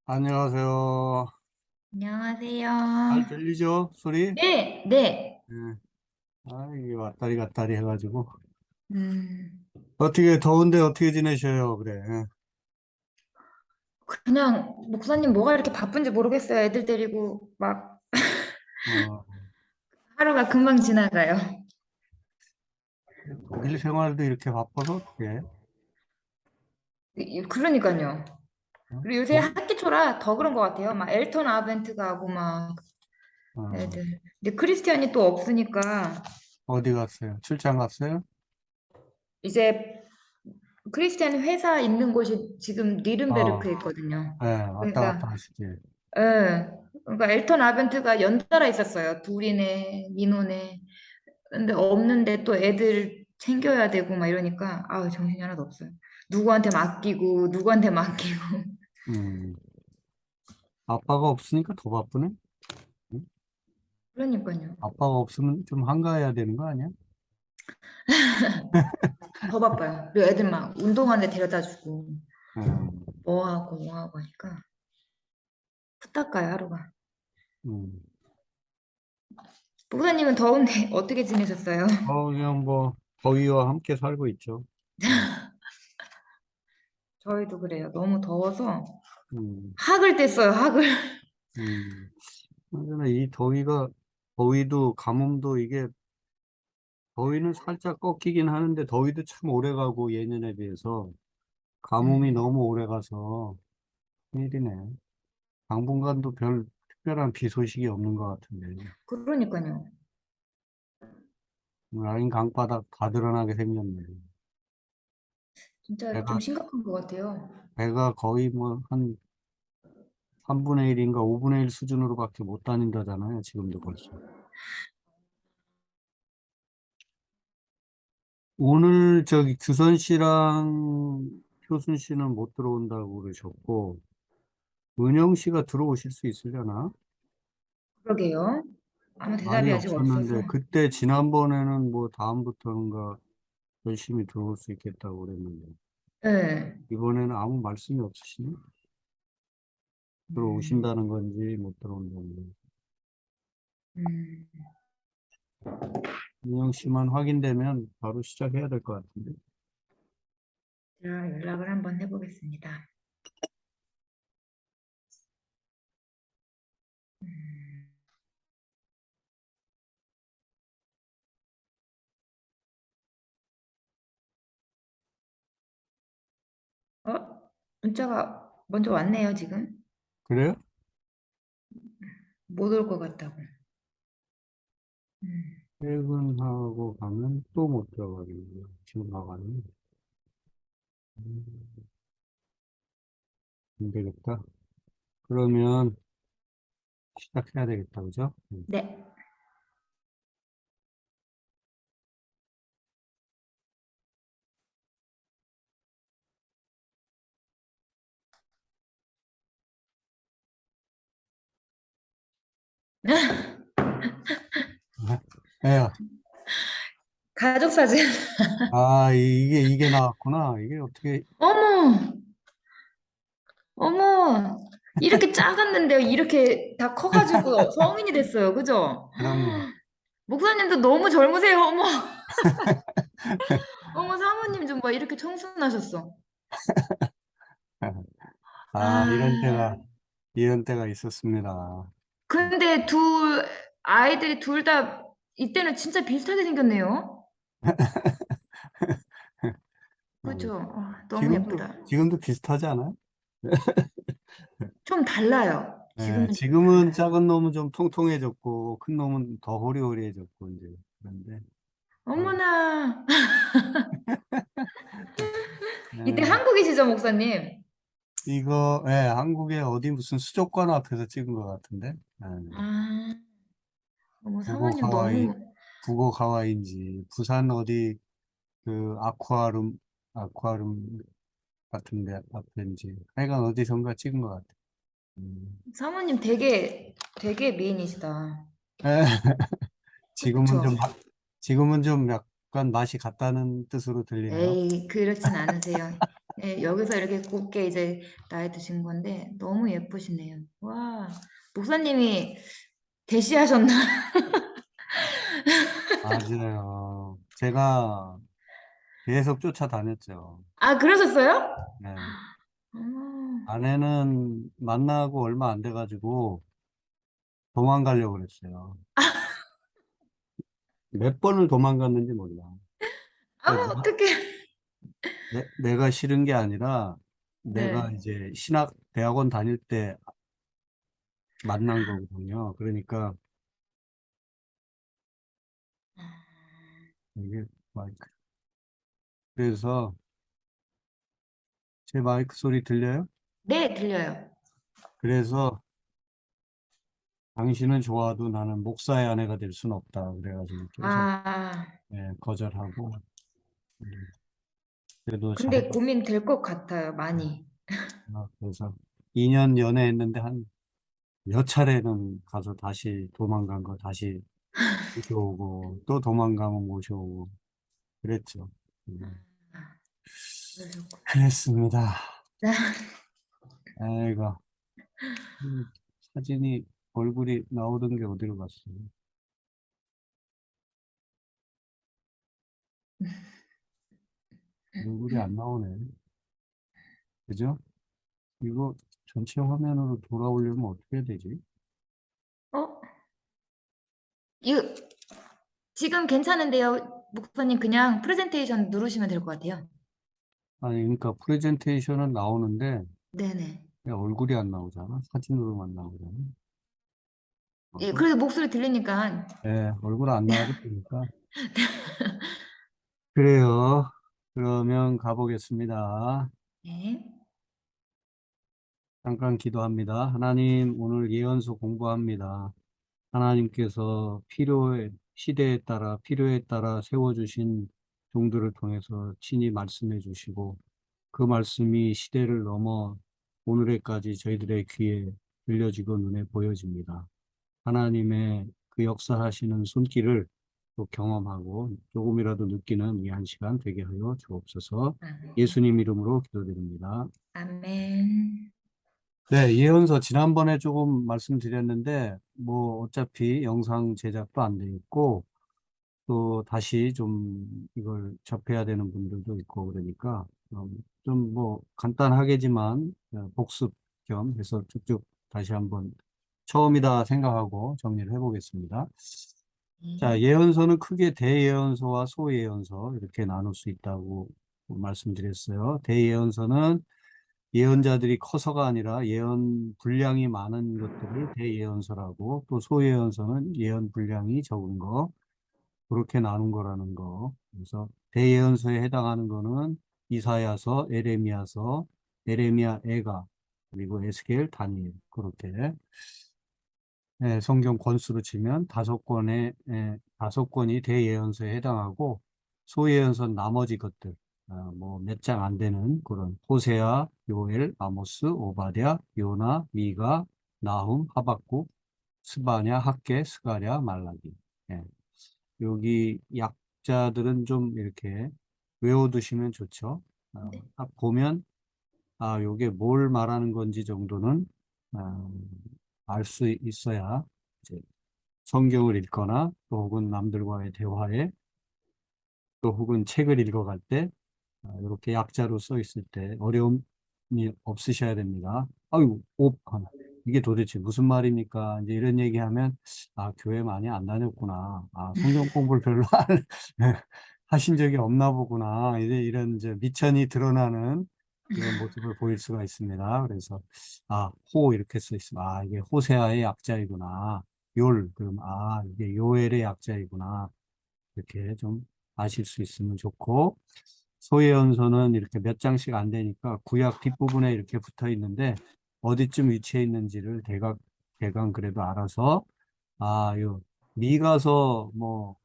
안녕하세요. 잘 안녕하세요. 들리죠? 소리? 네, 네. 네. 아, 이게 왔다리 갔다리 해가지고. 음, 어떻게, 더운데 어떻게 지내셔요? 그래. 그냥 목사님 뭐가 이렇게 바쁜지 모르겠어요. 애들 데리고 막 어, 하루가 금방 지나가요. 독일 생활도 이렇게 바빠서 어떻게? 그러니까요. 어? 그리고 요새 학기 초라 더 그런 것 같아요. 막 엘턴 아벤트 가고 막 어, 애들. 근데 크리스티안이 또 없으니까 어디 갔어요? 출장 갔어요? 이제 크리스티안 회사 있는 곳이 지금 아, 니른베르크에 있거든요. 네, 왔다 갔다 그러니까 하시지. 예. 그러니까 엘턴 아벤트가 연달아 있었어요. 둘이네, 민호네. 근데 없는데 또 애들 챙겨야 되고 막 이러니까 아우 정신이 하나도 없어요. 누구한테 맡기고 누구한테 맡기고 음, 아빠가 없으니까 더 바쁘네? 응? 그러니까요. 아빠가 없으면 좀 한가해야 되는 거 아니야? 더 바빠요. 그리고 애들 막 운동하는 데 데려다 주고 음, 뭐 하고 하니까 후딱 가요 하루가. 음. 목사님은 더운데 어떻게 지내셨어요? 그냥 뭐, 더위와 함께 살고 있죠. 음, 저희도 그래요. 너무 더워서 음, 학을 뗐어요. 학을. 음. 그러나 이 더위도 가뭄도 이게, 더위는 살짝 꺾이긴 하는데, 더위도 참 오래 가고, 예년에 비해서. 가뭄이 음, 너무 오래 가서, 일이네. 당분간도 별 특별한 비 소식이 없는 것 같은데. 그러니까요. 라인 강바닥 다 드러나게 생겼네. 진짜 좀 배가, 심각한 것 같아요. 배가 거의 뭐, 한 3분의 1인가 5분의 1 수준으로밖에 못 다닌다잖아요, 지금도 벌써. 오늘 저기 규선 씨랑 효순 씨는 못 들어온다고 그러셨고, 은영 씨가 들어오실 수 있으려나? 그러게요. 아무 말이 대답이 아직 없어서. 없었는데, 그때 지난번에는 뭐 다음부터는가 열심히 들어올 수 있겠다고 그랬는데, 네. 이번에는 아무 말씀이 없으시네? 음, 들어오신다는 건지 못 들어온다는 건지. 음. 은영 씨만 확인되면 바로 시작해야 될 것 같은데. 제가 연락을 한번 해보겠습니다. 음. 문자가 먼저 왔네요, 지금. 그래요? 못 올 것 같다고. 음. 퇴근하고 가면 또 못 들어가겠네요. 지금 나가면. 안 되겠다. 그러면 시작해야 되겠다, 그죠? 네. 네. 예. 가족 사진. 이게 나왔구나. 이게 어떻게, 어머, 어머. 이렇게 작았는데 이렇게 다 커가지고 성인이 됐어요. 그죠? 그럼요. 목사님도 너무 젊으세요. 어머, 어머, 사모님 좀 봐. 이렇게 청순하셨어. 아, 이런 때가 있었습니다. 근데 아이들이 둘 다 이때는 진짜 비슷하게 생겼네요. 음, 그죠? 너무 예쁘다. 지금도 비슷하지 않아요? 좀 달라요. 네, 지금은 좀 지금은 달라요. 작은 놈은 좀 통통해졌고, 큰 놈은 더 호리호리해졌고, 이제. 그런데, 어, 어머나. 이때 네, 한국이시죠, 목사님? 한국의 어디 무슨 수족관 앞에서 찍은 것 같은데, 네, 아, 어머, 북옥 사모님 하와이, 너무, 북옥 하와이인지, 부산 어디 그 아쿠아룸 같은데 앞인지, 하여간 어디선가 찍은 것 같아요. 음. 사모님 되게 미인이시다. 에, 지금은 그쵸? 좀, 지금은 좀 약간 맛이 갔다는 뜻으로 들리네요. 에이, 그렇진 않으세요. 네, 여기서 이렇게 곱게 이제 나이 드신 건데 너무 예쁘시네요. 와, 목사님이 대시하셨나? 맞아요. 제가 계속 쫓아다녔죠. 아, 그러셨어요? 네. 어, 아내는 만나고 얼마 안 돼가지고 도망가려고 그랬어요. 몇 번을 도망갔는지 몰라. 아, 그러니까 어떡해. 내가 싫은 게 아니라 내가 네. 이제 신학 대학원 다닐 때 만난 거거든요. 그러니까 이게 마이크. 그래서 제 마이크 소리 들려요? 네, 들려요. 그래서 당신은 좋아도 나는 목사의 아내가 될 수는 없다. 그래가지고 계속 아, 거절하고 음, 그래도 잘 근데 고민 될 것 같아요, 많이. 그래서 2년 연애했는데 한 몇 차례는 가서 다시 도망간 거 다시 모셔오고 또 도망가면 모셔오고 그랬죠. 음, 아, 그러셨구나. 그랬습니다. 아이고 사진이 얼굴이 나오던 게 어디로 갔어요? 얼굴이 안 나오네. 그죠? 이거 전체 화면으로 돌아오려면 어떻게 해야 되지? 어? 이거 지금 괜찮은데요, 목사님 그냥 프레젠테이션 누르시면 될 것 같아요. 아니, 그러니까 프레젠테이션은 나오는데 네네. 왜 얼굴이 안 나오잖아. 사진으로만 나오잖아. 예, 얼굴, 그래도 목소리 들리니까. 얼굴 안 나와도 되니까. 그래요. 그러면 가보겠습니다. 네. 잠깐 기도합니다. 하나님, 오늘 예언서 공부합니다. 하나님께서 시대에 따라, 필요에 따라 세워주신 종들을 통해서 친히 말씀해 주시고, 그 말씀이 시대를 넘어 오늘에까지 저희들의 귀에 들려지고 눈에 보여집니다. 하나님의 그 역사하시는 손길을 또 경험하고 조금이라도 느끼는 이 한 시간 되게 하여 주옵소서. 아멘. 예수님 이름으로 기도드립니다. 아멘. 네, 예언서 지난번에 조금 말씀드렸는데 뭐 어차피 영상 제작도 안 돼 있고 또 다시 좀 이걸 접해야 되는 분들도 있고 그러니까 좀 뭐 간단하게지만 복습 겸 해서 쭉쭉 다시 한번 처음이다 생각하고 정리를 해보겠습니다. 자, 네. 예언서는 크게 대예언서와 소예언서 이렇게 나눌 수 있다고 말씀드렸어요. 대예언서는 예언자들이 커서가 아니라 예언 분량이 많은 것들을 대예언서라고 또 소예언서는 예언 분량이 적은 거 그렇게 나눈 거라는 거. 그래서 대예언서에 해당하는 거는 이사야서, 에레미야서, 에레미야, 에가 그리고 에스겔, 다니엘 그렇게 성경 권수로 치면 다섯 권이 대예언서에 해당하고 소예언서는 나머지 것들 뭐 몇 장 안 되는 그런 호세아, 요엘, 아모스, 오바댜, 요나, 미가, 나훔, 하박국, 스바냐, 학개, 스가랴, 말라기. 예. 여기 약자들은 좀 이렇게 외워두시면 좋죠. 네. 딱 보면 요게 뭘 말하는 건지 정도는 알 수 있어야 이제 성경을 읽거나 또 혹은 남들과의 대화에 또 혹은 책을 읽어갈 때 이렇게 약자로 써 있을 때 어려움이 없으셔야 됩니다. 아유, 이게 도대체 무슨 말입니까? 이제 이런 얘기하면 교회 많이 안 다녔구나. 성경 공부를 별로 하신 적이 없나 보구나. 이제 이런 이제 미천이 드러나는 그런 모습을 보일 수가 있습니다. 그래서 호 이렇게 써 있으면 이게 호세아의 약자이구나. 그럼 이게 요엘의 약자이구나. 이렇게 좀 아실 수 있으면 좋고, 소예언서는 이렇게 몇 장씩 안 되니까 구약 뒷부분에 이렇게 붙어 있는데, 어디쯤 위치해 있는지를 대강 그래도 알아서, 요, 미가서 뭐,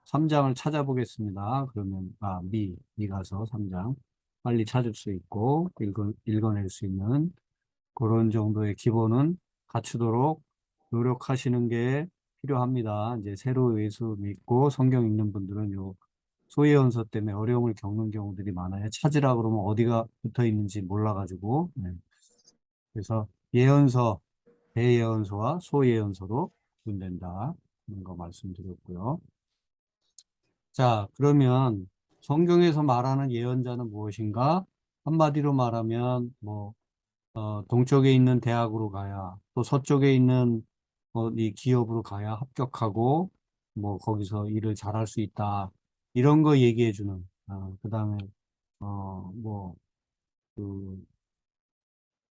3장을 찾아보겠습니다. 그러면, 미가서 3장. 빨리 찾을 수 있고, 읽어낼 수 있는 그런 정도의 기본은 갖추도록 노력하시는 게 필요합니다. 이제 새로 예수 믿고 성경 읽는 분들은 요 소예언서 때문에 어려움을 겪는 경우들이 많아요. 찾으라 그러면 어디가 붙어 있는지 몰라가지고. 네. 그래서 예언서, 대예언서와 소예언서로 분된다. 그런 거 말씀드렸고요. 자, 그러면 성경에서 말하는 예언자는 무엇인가? 한마디로 말하면 뭐 동쪽에 있는 대학으로 가야 또 서쪽에 있는 이 기업으로 가야 합격하고 뭐 거기서 일을 잘할 수 있다. 이런 거 얘기해 주는 그다음에 뭐 그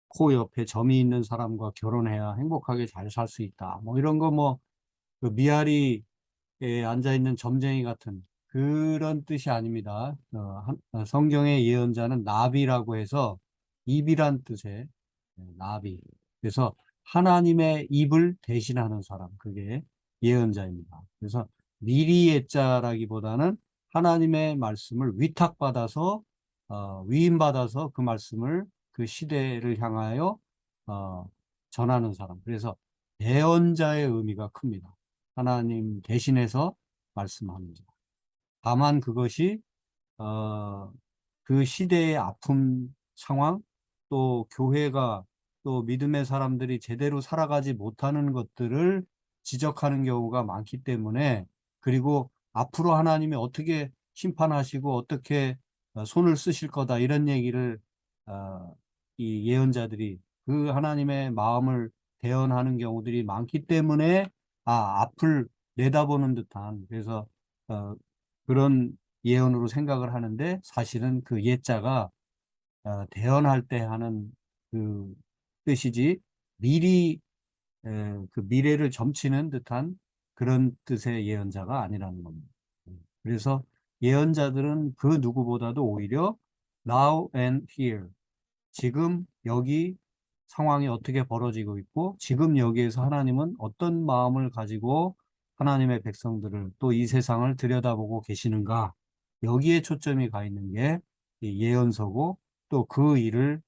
코 옆에 점이 있는 사람과 결혼해야 행복하게 잘 살 수 있다. 뭐 이런 거 뭐 그 미아리에 앉아 있는 점쟁이 같은 그런 뜻이 아닙니다. 성경의 예언자는 나비라고 해서 입이란 뜻의 나비. 그래서 하나님의 입을 대신하는 사람, 그게 예언자입니다. 그래서 미리 예자라기보다는 하나님의 말씀을 위탁받아서 위임받아서 그 말씀을 그 시대를 향하여 어, 전하는 사람. 그래서 대언자의 의미가 큽니다. 하나님 대신해서 말씀하는 자. 다만 그것이 어, 그 시대의 아픔 상황, 또 교회가 또 믿음의 사람들이 제대로 살아가지 못하는 것들을 지적하는 경우가 많기 때문에 그리고 앞으로 하나님이 어떻게 심판하시고 어떻게 손을 쓰실 거다 이런 얘기를 이 예언자들이 그 하나님의 마음을 대언하는 경우들이 많기 때문에 앞을 내다보는 듯한 그래서 어, 그런 예언으로 생각을 하는데 사실은 그 예자가 대언할 때 하는 그 뜻이지 미리 그 미래를 점치는 듯한 그런 뜻의 예언자가 아니라는 겁니다. 그래서 예언자들은 그 누구보다도 오히려 now and here 지금 여기 상황이 어떻게 벌어지고 있고 지금 여기에서 하나님은 어떤 마음을 가지고 하나님의 백성들을 또 이 세상을 들여다보고 계시는가 여기에 초점이 가 있는 게 이 예언서고 또 그 일을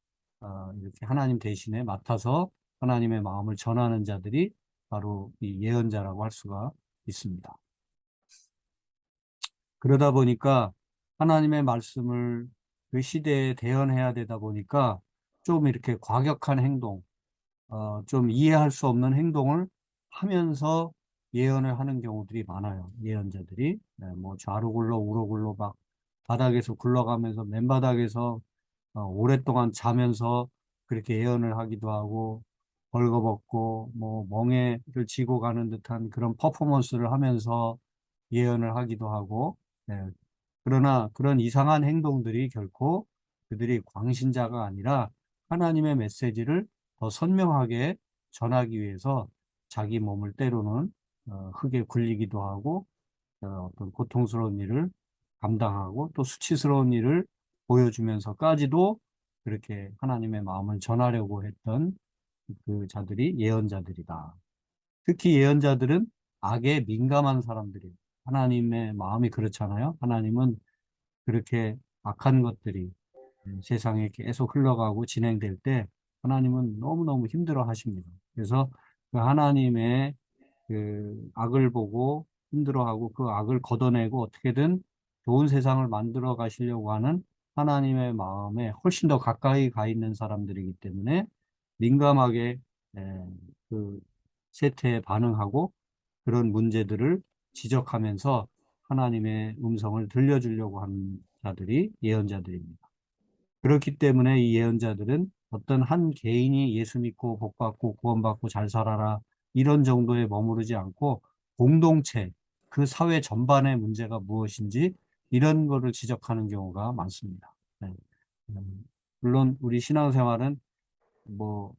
이렇게 하나님 대신에 맡아서 하나님의 마음을 전하는 자들이 바로 이 예언자라고 할 수가 있습니다. 그러다 보니까 하나님의 말씀을 그 시대에 대언해야 되다 보니까 좀 이렇게 과격한 행동, 좀 이해할 수 없는 행동을 하면서 예언을 하는 경우들이 많아요. 예언자들이. 네, 뭐 좌로 굴러 우로 굴러 막 바닥에서 굴러가면서 맨바닥에서 오랫동안 자면서 그렇게 예언을 하기도 하고 벌거벗고 뭐 멍에를 쥐고 가는 듯한 그런 퍼포먼스를 하면서 예언을 하기도 하고 네, 그러나 그런 이상한 행동들이 결코 그들이 광신자가 아니라 하나님의 메시지를 더 선명하게 전하기 위해서 자기 몸을 때로는 흙에 굴리기도 하고 어떤 고통스러운 일을 감당하고 또 수치스러운 일을 보여주면서까지도 그렇게 하나님의 마음을 전하려고 했던 그 자들이 예언자들이다. 특히 예언자들은 악에 민감한 사람들이에요. 하나님의 마음이 그렇잖아요. 하나님은 그렇게 악한 것들이 세상에 계속 흘러가고 진행될 때 하나님은 너무너무 힘들어 하십니다. 그래서 그 하나님의 그 악을 보고 힘들어하고 그 악을 걷어내고 어떻게든 좋은 세상을 만들어 가시려고 하는 하나님의 마음에 훨씬 더 가까이 가 있는 사람들이기 때문에 민감하게 에, 그 세태에 반응하고 그런 문제들을 지적하면서 하나님의 음성을 들려주려고 하는 자들이 예언자들입니다. 그렇기 때문에 이 예언자들은 어떤 한 개인이 예수 믿고 복 받고 구원받고 잘 살아라 이런 정도에 머무르지 않고 공동체, 그 사회 전반의 문제가 무엇인지 이런 거를 지적하는 경우가 많습니다. 네. 물론 우리 신앙생활은 뭐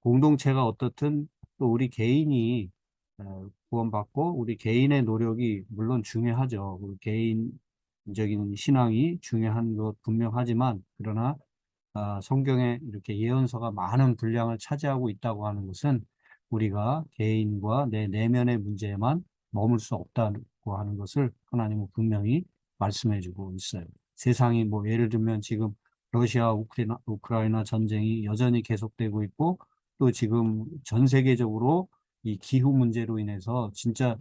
공동체가 어떻든 또 우리 개인이 구원받고 우리 개인의 노력이 물론 중요하죠. 우리 개인적인 신앙이 중요한 것 분명하지만 그러나 성경에 이렇게 예언서가 많은 분량을 차지하고 있다고 하는 것은 우리가 개인과 내 내면의 문제에만 머물 수 없다고 하는 것을 하나님은 분명히 말씀해주고 있어요. 세상이 뭐 예를 들면 지금 러시아 우크라이나 전쟁이 여전히 계속되고 있고 또 지금 전 세계적으로 이 기후 문제로 인해서 진짜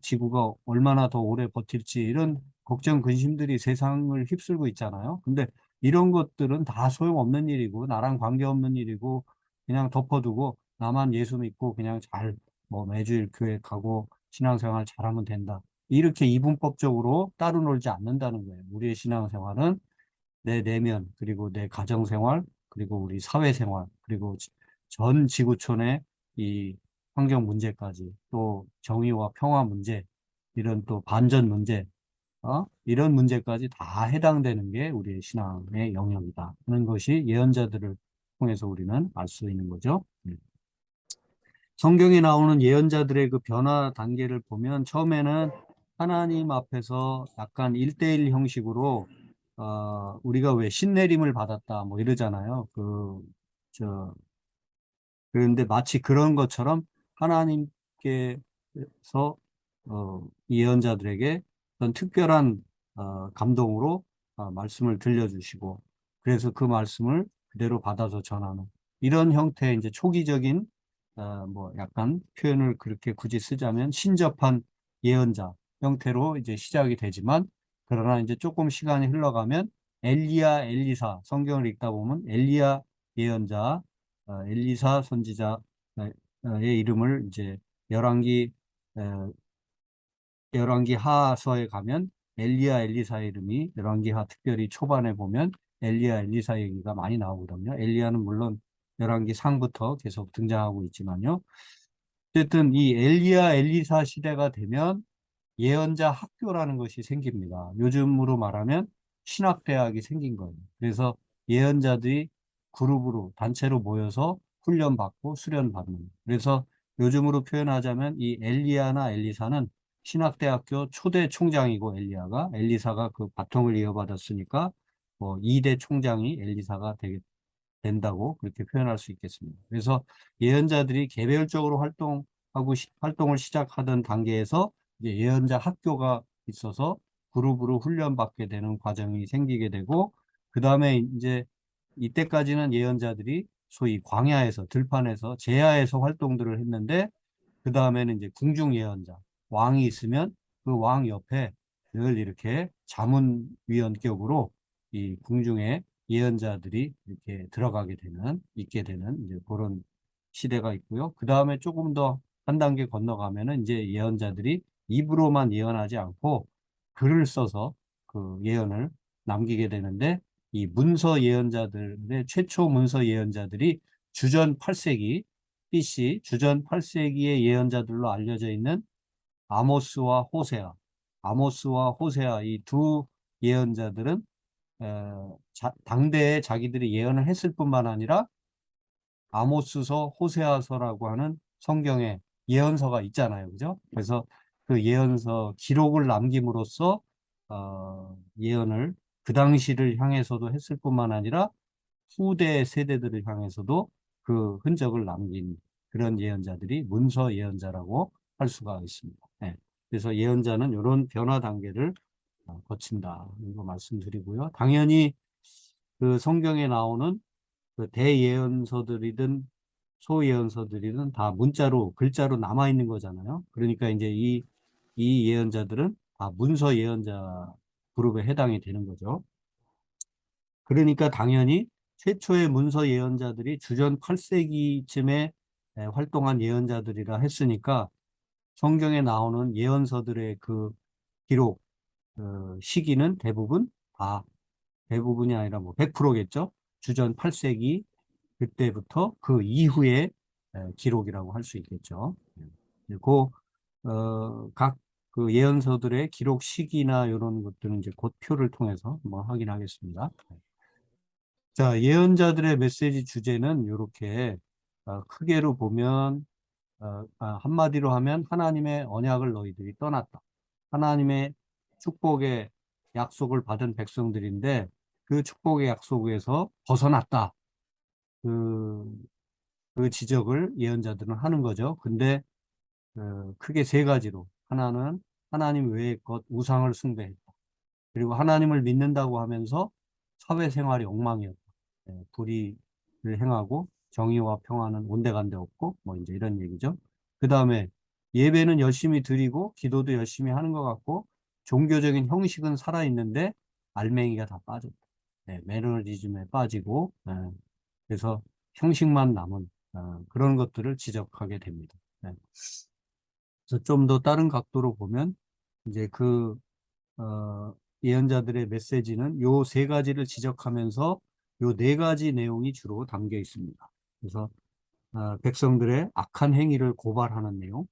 지구가 얼마나 더 오래 버틸지 이런 걱정, 근심들이 세상을 휩쓸고 있잖아요. 근데 이런 것들은 다 소용없는 일이고, 나랑 관계없는 일이고, 그냥 덮어두고, 나만 예수 믿고, 그냥 잘, 뭐, 매주일 교회 가고, 신앙생활 잘하면 된다. 이렇게 이분법적으로 따로 놀지 않는다는 거예요. 우리의 신앙생활은 내 내면, 그리고 내 가정생활, 그리고 우리 사회생활, 그리고 전 지구촌의 이 환경 문제까지, 또 정의와 평화 문제, 이런 또 반전 문제, 이런 문제까지 다 해당되는 게 우리의 신앙의 영역이다 하는 것이 예언자들을 통해서 우리는 알 수 있는 거죠. 성경에 나오는 예언자들의 그 변화 단계를 보면 처음에는 하나님 앞에서 약간 1대1 형식으로 우리가 왜 신내림을 받았다 뭐 이러잖아요. 그런데 마치 그런 것처럼 하나님께서 예언자들에게 어떤 특별한 감동으로 말씀을 들려주시고 그래서 그 말씀을 그대로 받아서 전하는 이런 형태의 이제 초기적인 뭐 약간 표현을 그렇게 굳이 쓰자면 신접한 예언자 형태로 이제 시작이 되지만 그러나 이제 조금 시간이 흘러가면 엘리야, 엘리사 성경을 읽다 보면 엘리야 예언자 엘리사 선지자의 이름을 이제 열왕기 열왕기 하서에 가면 엘리야 엘리사의 이름이 열왕기 하 특별히 초반에 보면 엘리야 엘리사 얘기가 많이 나오거든요. 엘리야는 물론 열왕기 상부터 계속 등장하고 있지만요. 어쨌든 이 엘리야 엘리사 시대가 되면 예언자 학교라는 것이 생깁니다. 요즘으로 말하면 신학대학이 생긴 거예요. 그래서 예언자들이 그룹으로, 단체로 모여서 훈련받고 수련받는. 그래서 요즘으로 표현하자면 이 엘리야나 엘리사는 신학대학교 초대 총장이고 엘리야가, 엘리사가 그 바통을 이어받았으니까 뭐 2대 총장이 엘리사가 된다고 그렇게 표현할 수 있겠습니다. 그래서 예언자들이 개별적으로 활동을 시작하던 단계에서 이제 예언자 학교가 있어서 그룹으로 훈련받게 되는 과정이 생기게 되고, 그 다음에 이제 이때까지는 예언자들이 소위 광야에서, 들판에서, 제야에서 활동들을 했는데, 그 다음에는 이제 궁중 예언자, 왕이 있으면 그 왕 옆에 늘 이렇게 자문위원격으로 이 궁중에 예언자들이 이렇게 있게 되는 이제 그런 시대가 있고요. 그 다음에 조금 더 한 단계 건너가면은 이제 예언자들이 입으로만 예언하지 않고 글을 써서 그 예언을 남기게 되는데 이 문서 예언자들의 최초 문서 예언자들이 주전 8세기 BC 주전 8세기의 예언자들로 알려져 있는 아모스와 호세아, 아모스와 호세아 이 두 예언자들은 당대에 자기들이 예언을 했을 뿐만 아니라 아모스서, 호세아서라고 하는 성경에 예언서가 있잖아요. 그죠? 그래서 그 예언서 기록을 남김으로써 예언을 그 당시를 향해서도 했을 뿐만 아니라 후대 세대들을 향해서도 그 흔적을 남긴 그런 예언자들이 문서 예언자라고 할 수가 있습니다. 네. 그래서 예언자는 이런 변화 단계를 거친다. 이거 말씀드리고요. 당연히 그 성경에 나오는 그 대예언서들이든 소예언서들이든 다 문자로, 글자로 남아있는 거잖아요. 그러니까 이제 이 예언자들은 다 문서 예언자 그룹에 해당이 되는 거죠. 그러니까 당연히 최초의 문서 예언자들이 주전 8세기쯤에 활동한 예언자들이라 했으니까 성경에 나오는 예언서들의 그 기록, 시기는 대부분이 아니라 뭐 100%겠죠. 주전 8세기 그때부터 그 이후의 기록이라고 할 수 있겠죠. 그리고 각 그 예언서들의 기록 시기나 이런 것들은 이제 곧 표를 통해서 뭐 확인하겠습니다. 자, 예언자들의 메시지 주제는 이렇게 크게로 보면 한마디로 하면 하나님의 언약을 너희들이 떠났다. 하나님의 축복의 약속을 받은 백성들인데 그 축복의 약속에서 벗어났다. 그, 그 지적을 예언자들은 하는 거죠. 근데 크게 세 가지로 하나는 하나님 외의 것 우상을 숭배했다. 그리고 하나님을 믿는다고 하면서 사회생활이 엉망이었다. 불의를 행하고 정의와 평화는 온데간데 없고 뭐 이제 이런 얘기죠. 그 다음에 예배는 열심히 드리고 기도도 열심히 하는 것 같고 종교적인 형식은 살아있는데 알맹이가 다 빠졌다. 네, 매너리즘에 빠지고, 그래서 형식만 남은 그런 것들을 지적하게 됩니다. 네. 그래서 좀 더 다른 각도로 보면 이제 어, 예언자들의 메시지는 요 세 가지를 지적하면서 요 네 가지 내용이 주로 담겨 있습니다. 그래서 백성들의 악한 행위를 고발하는 내용,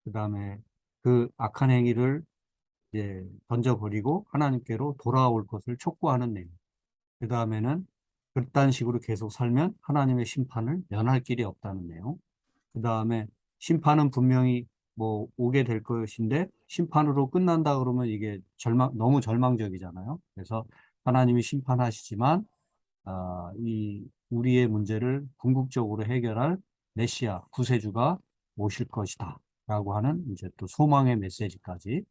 그 다음에 그 악한 행위를 이제 던져버리고 하나님께로 돌아올 것을 촉구하는 내용. 그 다음에는 그딴 식으로 계속 살면 하나님의 심판을 면할 길이 없다는 내용. 그 다음에 심판은 분명히 뭐 오게 될 것인데 심판으로 끝난다 그러면 이게 너무 절망적이잖아요. 그래서 하나님이 심판하시지만 이 우리의 문제를 궁극적으로 해결할 메시아 구세주가 오실 것이다 라고 하는 이제 또 소망의 메시지까지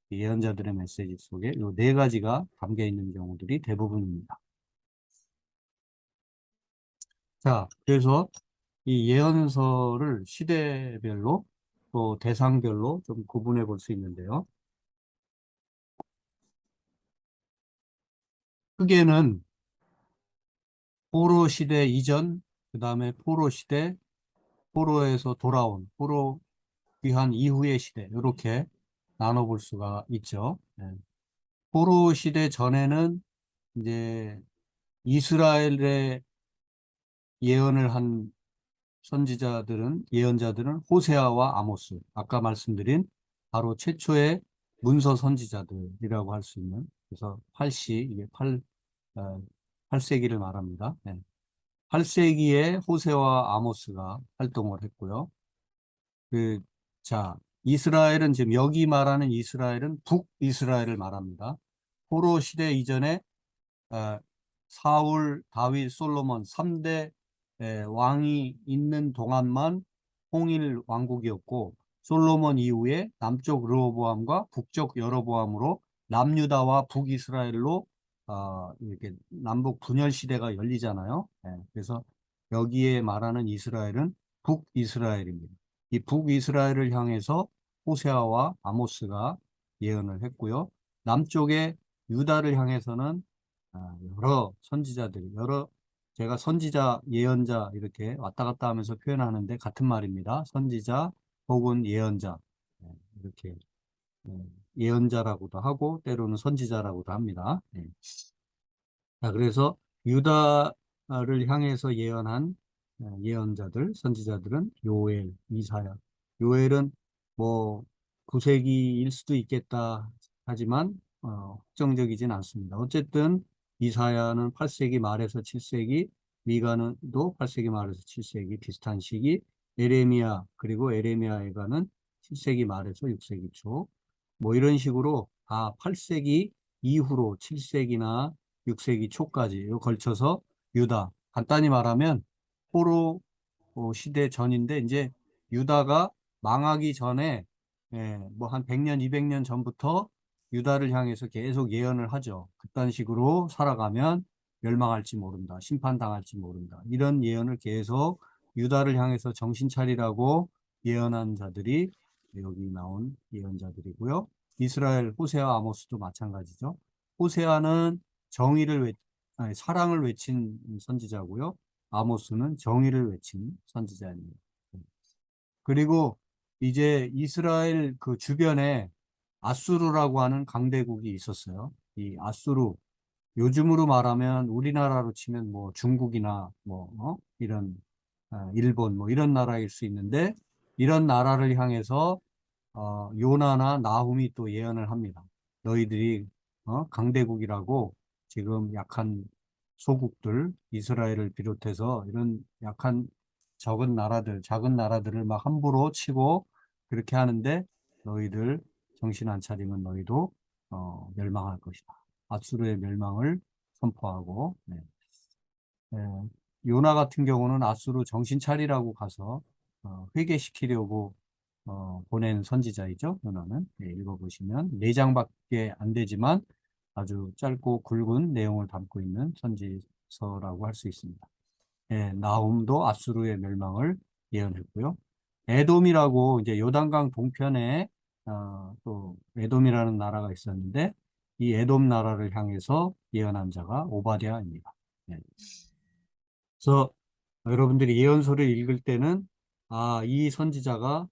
이 예언자들의 메시지 속에 이 네 가지가 담겨 있는 경우들이 대부분입니다. 자, 그래서 이 예언서를 시대별로 또 대상별로 좀 구분해 볼 수 있는데요. 크게는 포로 시대 이전, 그 다음에 포로 시대, 포로에서 돌아온, 포로 귀환 이후의 시대, 이렇게 나눠볼 수가 있죠. 네. 포로 시대 전에는 이제 이스라엘의 예언을 한 예언자들은 호세아와 아모스, 아까 말씀드린 바로 최초의 문서 선지자들이라고 할 수 있는, 그래서 8세기를 말합니다. 네. 8세기에 호세와 아모스가 활동을 했고요. 그, 자, 이스라엘은 지금 여기 말하는 이스라엘은 북이스라엘을 말합니다. 포로 시대 이전에 어, 사울, 다윗, 솔로몬 3대 왕이 있는 동안만 통일 왕국이었고 솔로몬 이후에 남쪽 르호보암과 북쪽 여로보암으로 남유다와 북이스라엘로 이렇게 남북 분열 시대가 열리잖아요. 그래서 여기에 말하는 이스라엘은 북이스라엘입니다. 이 북이스라엘을 향해서 호세아와 아모스가 예언을 했고요. 남쪽에 유다를 향해서는 여러 선지자들이, 제가 선지자, 예언자 이렇게 왔다 갔다 하면서 표현하는데 같은 말입니다. 선지자 혹은 예언자. 이렇게 예, 예언자라고도 하고 때로는 선지자라고도 합니다. 자, 그래서 유다를 향해서 예언한 예언자들, 선지자들은 요엘, 이사야. 요엘은 뭐 9세기일 수도 있겠다 하지만 확정적이진 않습니다. 어쨌든 이사야는 8세기 말에서 7세기, 미가는도 8세기 말에서 7세기 비슷한 시기, 에레미야 그리고 에레미야 애가는 7세기 말에서 6세기 초, 뭐 이런 식으로 8세기 이후로 7세기나 6세기 초까지 걸쳐서 유다, 간단히 말하면 포로 시대 전인데 이제 유다가 망하기 전에 뭐 한 100년, 200년 전부터 유다를 향해서 계속 예언을 하죠. 그딴 식으로 살아가면 멸망할지 모른다. 심판당할지 모른다. 이런 예언을 계속 유다를 향해서 정신 차리라고 예언한 자들이 여기 나온 예언자들이고요. 이스라엘 호세아 아모스도 마찬가지죠. 호세아는 사랑을 외친 선지자고요. 아모스는 정의를 외친 선지자입니다. 그리고 이제 이스라엘 그 주변에 아수르라고 하는 강대국이 있었어요. 이 아수르, 요즘으로 말하면 우리나라로 치면 뭐 중국이나 이런 일본 뭐 이런 나라일 수 있는데 이런 나라를 향해서 요나나 나훔이 또 예언을 합니다. 너희들이 강대국이라고 지금 약한 소국들, 이스라엘을 비롯해서 이런 약한 작은 나라들을 막 함부로 치고 그렇게 하는데 너희들 정신 안 차리면 너희도 멸망할 것이다. 아수르의 멸망을 선포하고 예, 요나 같은 경우는 아수르 정신 차리라고 가서 회개시키려고 보낸 선지자이죠. 요나는 읽어보시면 4장밖에 안 되지만 아주 짧고 굵은 내용을 담고 있는 선지서라고 할 수 있습니다. 나훔도 아수르의 멸망을 예언했고요. 에돔이라고 이제 요단강 동편에 또 에돔이라는 나라가 있었는데 이 에돔 나라를 향해서 예언한 자가 오바댜입니다. 예. 그래서 여러분들이 예언서를 읽을 때는 이 선지자가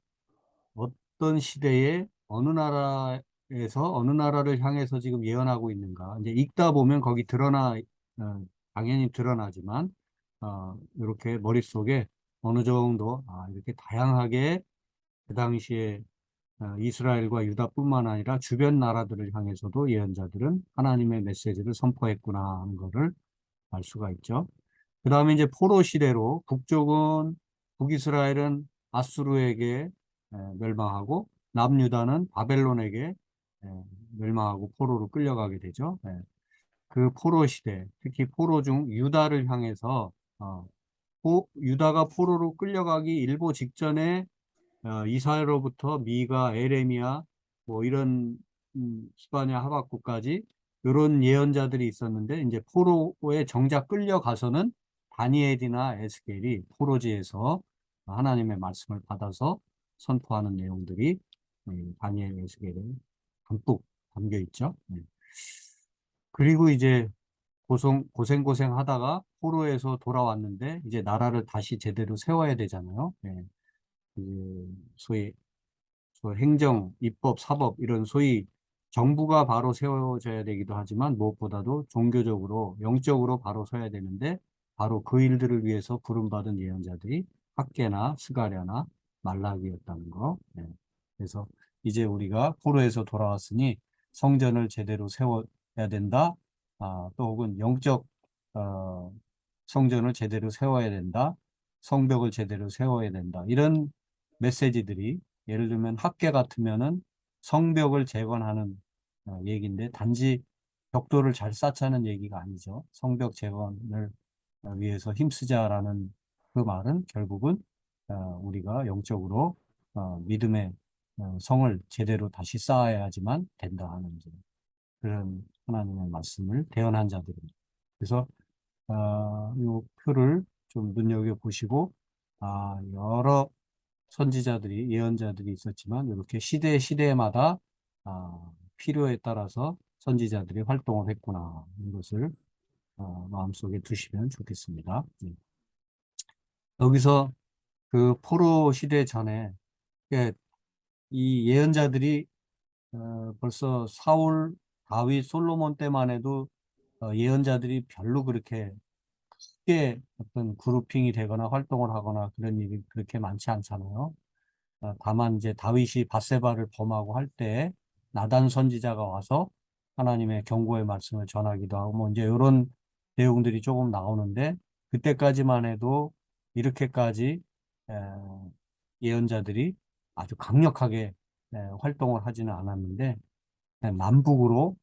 어떤 시대에 어느 나라에서 어느 나라를 향해서 지금 예언하고 있는가. 이제 읽다 보면 거기 당연히 드러나지만, 이렇게 머릿속에 어느 정도, 이렇게 다양하게 그 당시에 이스라엘과 유다뿐만 아니라 주변 나라들을 향해서도 예언자들은 하나님의 메시지를 선포했구나 하는 것을 알 수가 있죠. 그 다음에 이제 포로 시대로 북이스라엘은 아수르에게 멸망하고 남유다는 바벨론에게 멸망하고 포로로 끌려가게 되죠. 그 포로 시대, 특히 포로 중 유다를 향해서 유다가 포로로 끌려가기 일보 직전에 이사야로부터 미가, 에레미야, 뭐 이런 스바냐, 하박국까지 이런 예언자들이 있었는데 이제 포로에 정작 끌려가서는 다니엘이나 에스겔이 포로지에서 하나님의 말씀을 받아서 선포하는 내용들이 다니엘, 에스겔에 담뿍 담겨 있죠. 그리고 이제 고생 하다가 포로에서 돌아왔는데 이제 나라를 다시 제대로 세워야 되잖아요. 소위 행정, 입법, 사법 이런 소위 정부가 바로 세워져야 되기도 하지만 무엇보다도 종교적으로, 영적으로 바로 서야 되는데 바로 그 일들을 위해서 부름받은 예언자들이 학개나 스가랴나 말라기였다는 거. 그래서 이제 우리가 포로에서 돌아왔으니 성전을 제대로 세워야 된다. 또 혹은 영적 어, 성전을 제대로 세워야 된다. 성벽을 제대로 세워야 된다. 이런 메시지들이 예를 들면 학계 같으면은 성벽을 재건하는 얘기인데 단지 벽돌을 잘 쌓자는 얘기가 아니죠. 성벽 재건을 위해서 힘쓰자라는 그 말은 결국은 우리가 영적으로 믿음의 성을 제대로 다시 쌓아야지만 된다 하는 이제 그런 하나님의 말씀을 대언한 자들입니다. 그래서 이 표를 좀 눈여겨보시고 여러 선지자들이 예언자들이 있었지만 이렇게 시대마다 필요에 따라서 선지자들이 활동을 했구나 이것을 마음속에 두시면 좋겠습니다. 여기서 그 포로 시대 전에 예, 이 예언자들이 벌써 사울, 다윗, 솔로몬 때만 해도 예언자들이 별로 그렇게 크게 어떤 그룹핑이 되거나 활동을 하거나 그런 일이 그렇게 많지 않잖아요. 다만 이제 다윗이 밧세바를 범하고 할 때 나단 선지자가 와서 하나님의 경고의 말씀을 전하기도 하고 뭐 이제 이런 내용들이 조금 나오는데 그때까지만 해도 이렇게까지 에, 예언자들이 아주 강력하게 활동을 하지는 않았는데 남북으로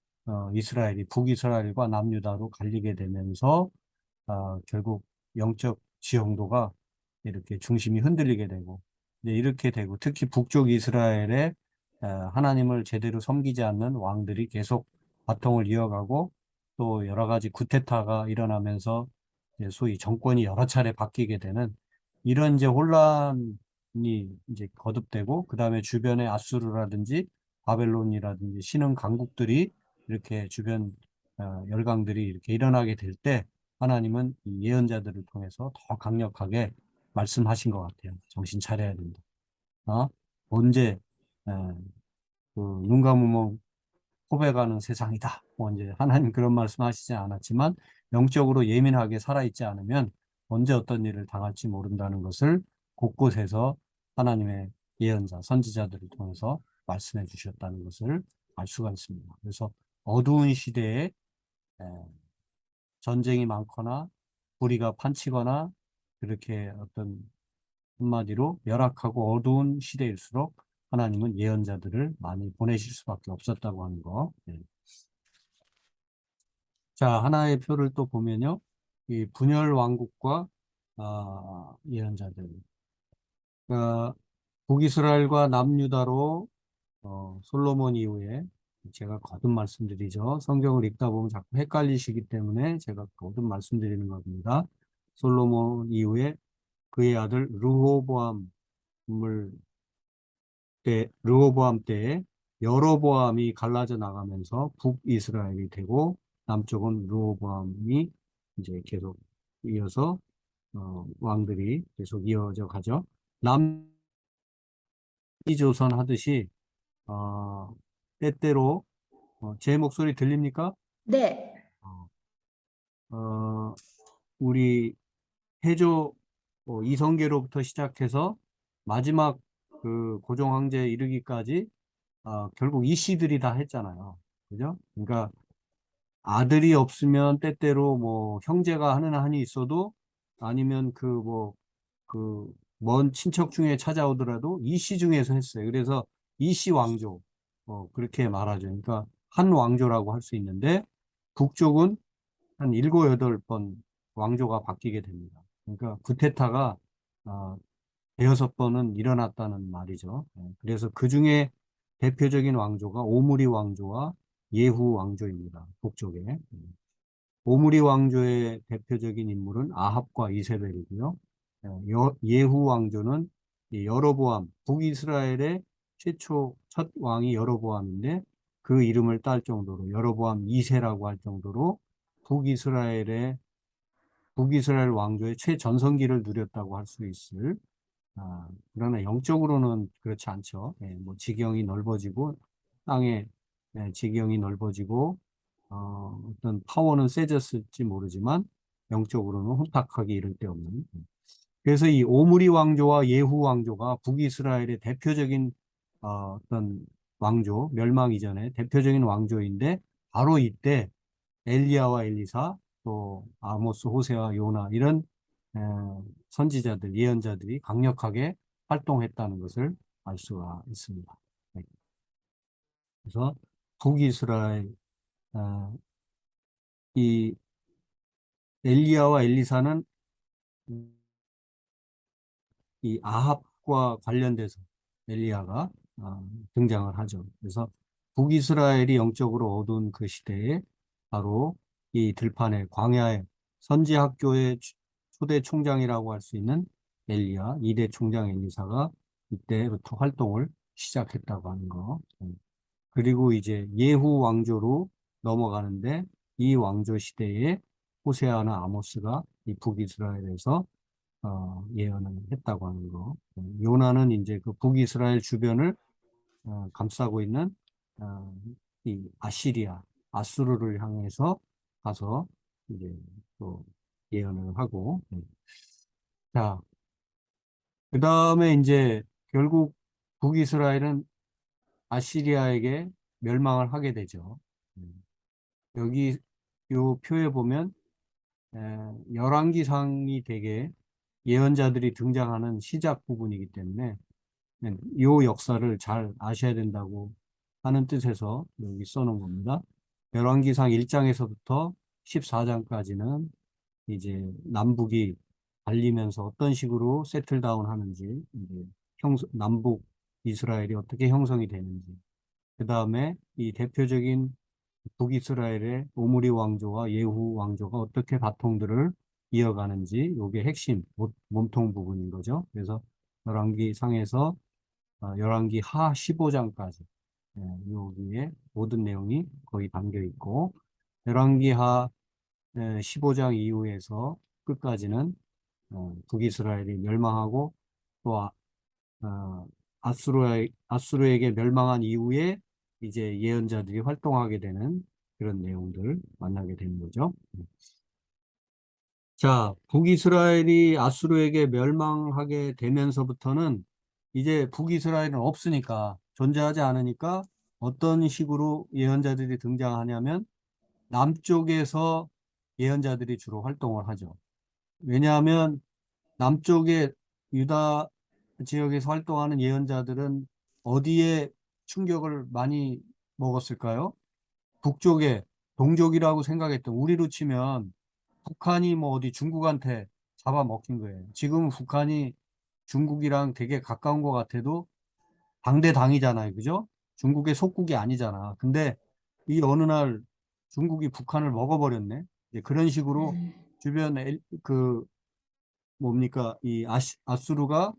북이스라엘과 남유다로 갈리게 되면서 결국 영적 지형도가 이렇게 중심이 흔들리게 되고 이렇게 되고 특히 북쪽 이스라엘에 하나님을 제대로 섬기지 않는 왕들이 계속 바통을 이어가고 또 여러 가지 쿠데타가 일어나면서 이제 소위 정권이 여러 차례 바뀌게 되는 이런 이제 혼란이 이제 거듭되고 그 다음에 주변에 아수르라든지 바벨론이라든지 신흥 강국들이 이렇게 주변 열강들이 이렇게 일어나게 될 때 하나님은 이 예언자들을 통해서 더 강력하게 말씀하신 것 같아요. 정신 차려야 된다. 언제 눈 감으면 포배가는 세상이다. 뭐 이제 하나님 그런 말씀하시지 않았지만 영적으로 예민하게 살아있지 않으면 언제 어떤 일을 당할지 모른다는 것을 곳곳에서 하나님의 예언자, 선지자들을 통해서 말씀해 주셨다는 것을 알 수가 있습니다. 그래서 어두운 시대에 에, 전쟁이 많거나 불의가 판치거나 그렇게 어떤 한마디로 열악하고 어두운 시대일수록 하나님은 예언자들을 많이 보내실 수밖에 없었다고 하는 거. 자, 하나의 표를 또 보면요. 이 분열 왕국과 예언자들. 그러니까 북이스라엘과 남유다로 솔로몬 이후에 제가 거듭 말씀드리죠. 성경을 읽다 보면 자꾸 헷갈리시기 때문에 제가 거듭 말씀드리는 겁니다. 솔로몬 이후에 그의 아들 르호보암을 때 르호보암 때에 여로보암이 갈라져 나가면서 북이스라엘이 되고 남쪽은 르호보암이 이제 계속 이어서 왕들이 계속 이어져 가죠. 남이조선 하듯이 때때로 제 목소리 들립니까? 네. 어, 우리 태조 이성계로부터 시작해서 마지막 그 고종 황제에 이르기까지 결국 이씨들이 다 했잖아요. 그죠? 그러니까 아들이 없으면 때때로 뭐 형제가 하나 한이 있어도 아니면 그 뭐 그 먼 친척 중에 찾아오더라도 이씨 중에서 했어요. 그래서 이씨 왕조 그렇게 말하죠. 그러니까 한 왕조라고 할 수 있는데 북쪽은 한 일곱 여덟 번 왕조가 바뀌게 됩니다. 그러니까 쿠데타가 어, 대여섯 번은 일어났다는 말이죠. 그래서 그 중에 대표적인 왕조가 오므리 왕조와 예후 왕조입니다. 북쪽에. 오므리 왕조의 대표적인 인물은 아합과 이세벨이고요. 예후 왕조는 이 여로보암, 북이스라엘의 최초 첫 왕이 여로보암인데 그 이름을 딸 정도로 여로보암 2세라고 할 정도로 북이스라엘의 북이스라엘 왕조의 최전성기를 누렸다고 할 수 있을 그러나 영적으로는 그렇지 않죠. 뭐 지경이 넓어지고 땅의 지경이 넓어지고 어떤 파워는 세졌을지 모르지만 영적으로는 혼탁하게 이를 데 없는. 그래서 이 오므리 왕조와 예후 왕조가 북이스라엘의 대표적인 어떤 왕조, 멸망 이전에 대표적인 왕조인데 바로 이때 엘리야와 엘리사 또 아모스, 호세아, 요나 이런 에, 선지자들, 예언자들이 강력하게 활동했다는 것을 알 수가 있습니다. 네. 그래서 북이스라엘 이 엘리야와 엘리사는 이 아합과 관련돼서 엘리야가 등장을 하죠. 그래서 북이스라엘이 영적으로 어두운 그 시대에 바로 이 들판의 광야의 선지 학교의 초대 총장이라고 할 수 있는 엘리야, 2대 총장 엘리사가 이때부터 활동을 시작했다고 하는 거. 그리고 이제 예후 왕조로 넘어가는데 이 왕조 시대에 호세아나 아모스가 이 북이스라엘에서 예언을 했다고 하는 거. 요나는 이제 그 북이스라엘 주변을 감싸고 있는 어, 이 아시리아, 아수르를 향해서 가서 이제 또 예언을 하고. 자, 그 다음에 이제 결국 북이스라엘은 아시리아에게 멸망을 하게 되죠. 음, 여기 요 표에 보면 열왕기상이 되게 예언자들이 등장하는 시작 부분이기 때문에 이 역사를 잘 아셔야 된다고 하는 뜻에서 여기 써놓은 겁니다. 열왕기상 1장에서부터 14장까지는 이제 남북이 갈리면서 어떤 식으로 세틀다운 하는지, 이제 남북 이스라엘이 어떻게 형성이 되는지, 그 다음에 이 대표적인 북이스라엘의 오므리 왕조와 예후 왕조가 어떻게 바통들을 이어가는지, 이게 핵심 몸통 부분인 거죠. 그래서 열왕기 상에서 열왕기 하 15장까지 여기에 모든 내용이 거의 담겨 있고, 열왕기 하 15장 이후에서 끝까지는 북이스라엘이 멸망하고 또 아수르에게 멸망한 이후에 이제 예언자들이 활동하게 되는 그런 내용들 만나게 되는 거죠. 자, 북이스라엘이 아수르에게 멸망하게 되면서부터는 이제 북이스라엘은 없으니까, 존재하지 않으니까 어떤 식으로 예언자들이 등장하냐면 남쪽에서 예언자들이 주로 활동을 하죠. 왜냐하면 남쪽에 유다 지역에서 활동하는 예언자들은 어디에 충격을 많이 먹었을까요? 북쪽에 동족이라고 생각했던, 우리로 치면 북한이 뭐 어디 중국한테 잡아먹힌 거예요. 지금은 북한이 중국이랑 되게 가까운 것 같아도 당대당이잖아요. 그죠? 중국의 속국이 아니잖아. 근데 이 어느 날 중국이 북한을 먹어버렸네. 이제 그런 식으로 주변 그 뭡니까 이 아수르가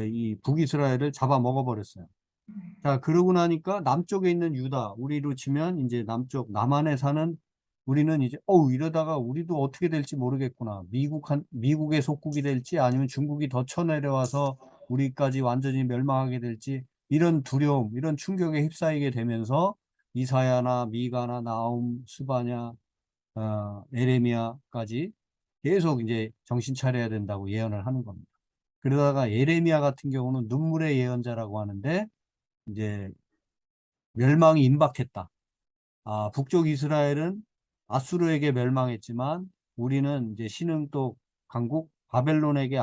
이 북이스라엘을 잡아먹어버렸어요. 자, 그러고 나니까 남쪽에 있는 유다, 우리로 치면 이제 남쪽, 남한에 사는 우리는 이제, 이러다가 우리도 어떻게 될지 모르겠구나. 미국의 속국이 될지 아니면 중국이 더 쳐내려와서 우리까지 완전히 멸망하게 될지 이런 두려움, 이런 충격에 휩싸이게 되면서 이사야나 미가나 나훔, 스바냐, 에레미야까지 계속 이제 정신 차려야 된다고 예언을 하는 겁니다. 그러다가 예레미야 같은 경우는 눈물의 예언자라고 하는데 이제 멸망이 임박했다. 북쪽 이스라엘은 아수르에게 멸망했지만 우리는 이제 신흥독 강국 바벨론에게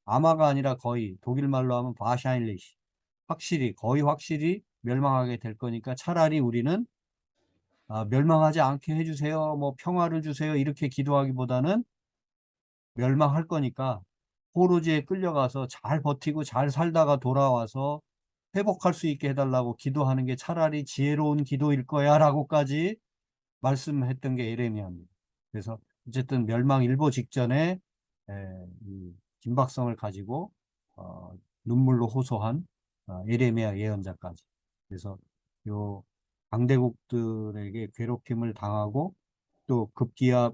아마가 아니라 거의 독일 말로 하면 바샤일리시 확실히 거의 확실히 멸망하게 될 거니까 차라리 우리는 멸망하지 않게 해주세요. 뭐 평화를 주세요. 이렇게 기도하기보다는 멸망할 거니까 포로지에 끌려가서 잘 버티고 잘 살다가 돌아와서 회복할 수 있게 해달라고 기도하는 게 차라리 지혜로운 기도일 거야라고까지 말씀했던 게 예레미야입니다. 그래서 어쨌든 멸망일보 직전에 이 긴박성을 가지고 눈물로 호소한 예레미야 예언자까지. 그래서 요 강대국들에게 괴롭힘을 당하고 또 급기야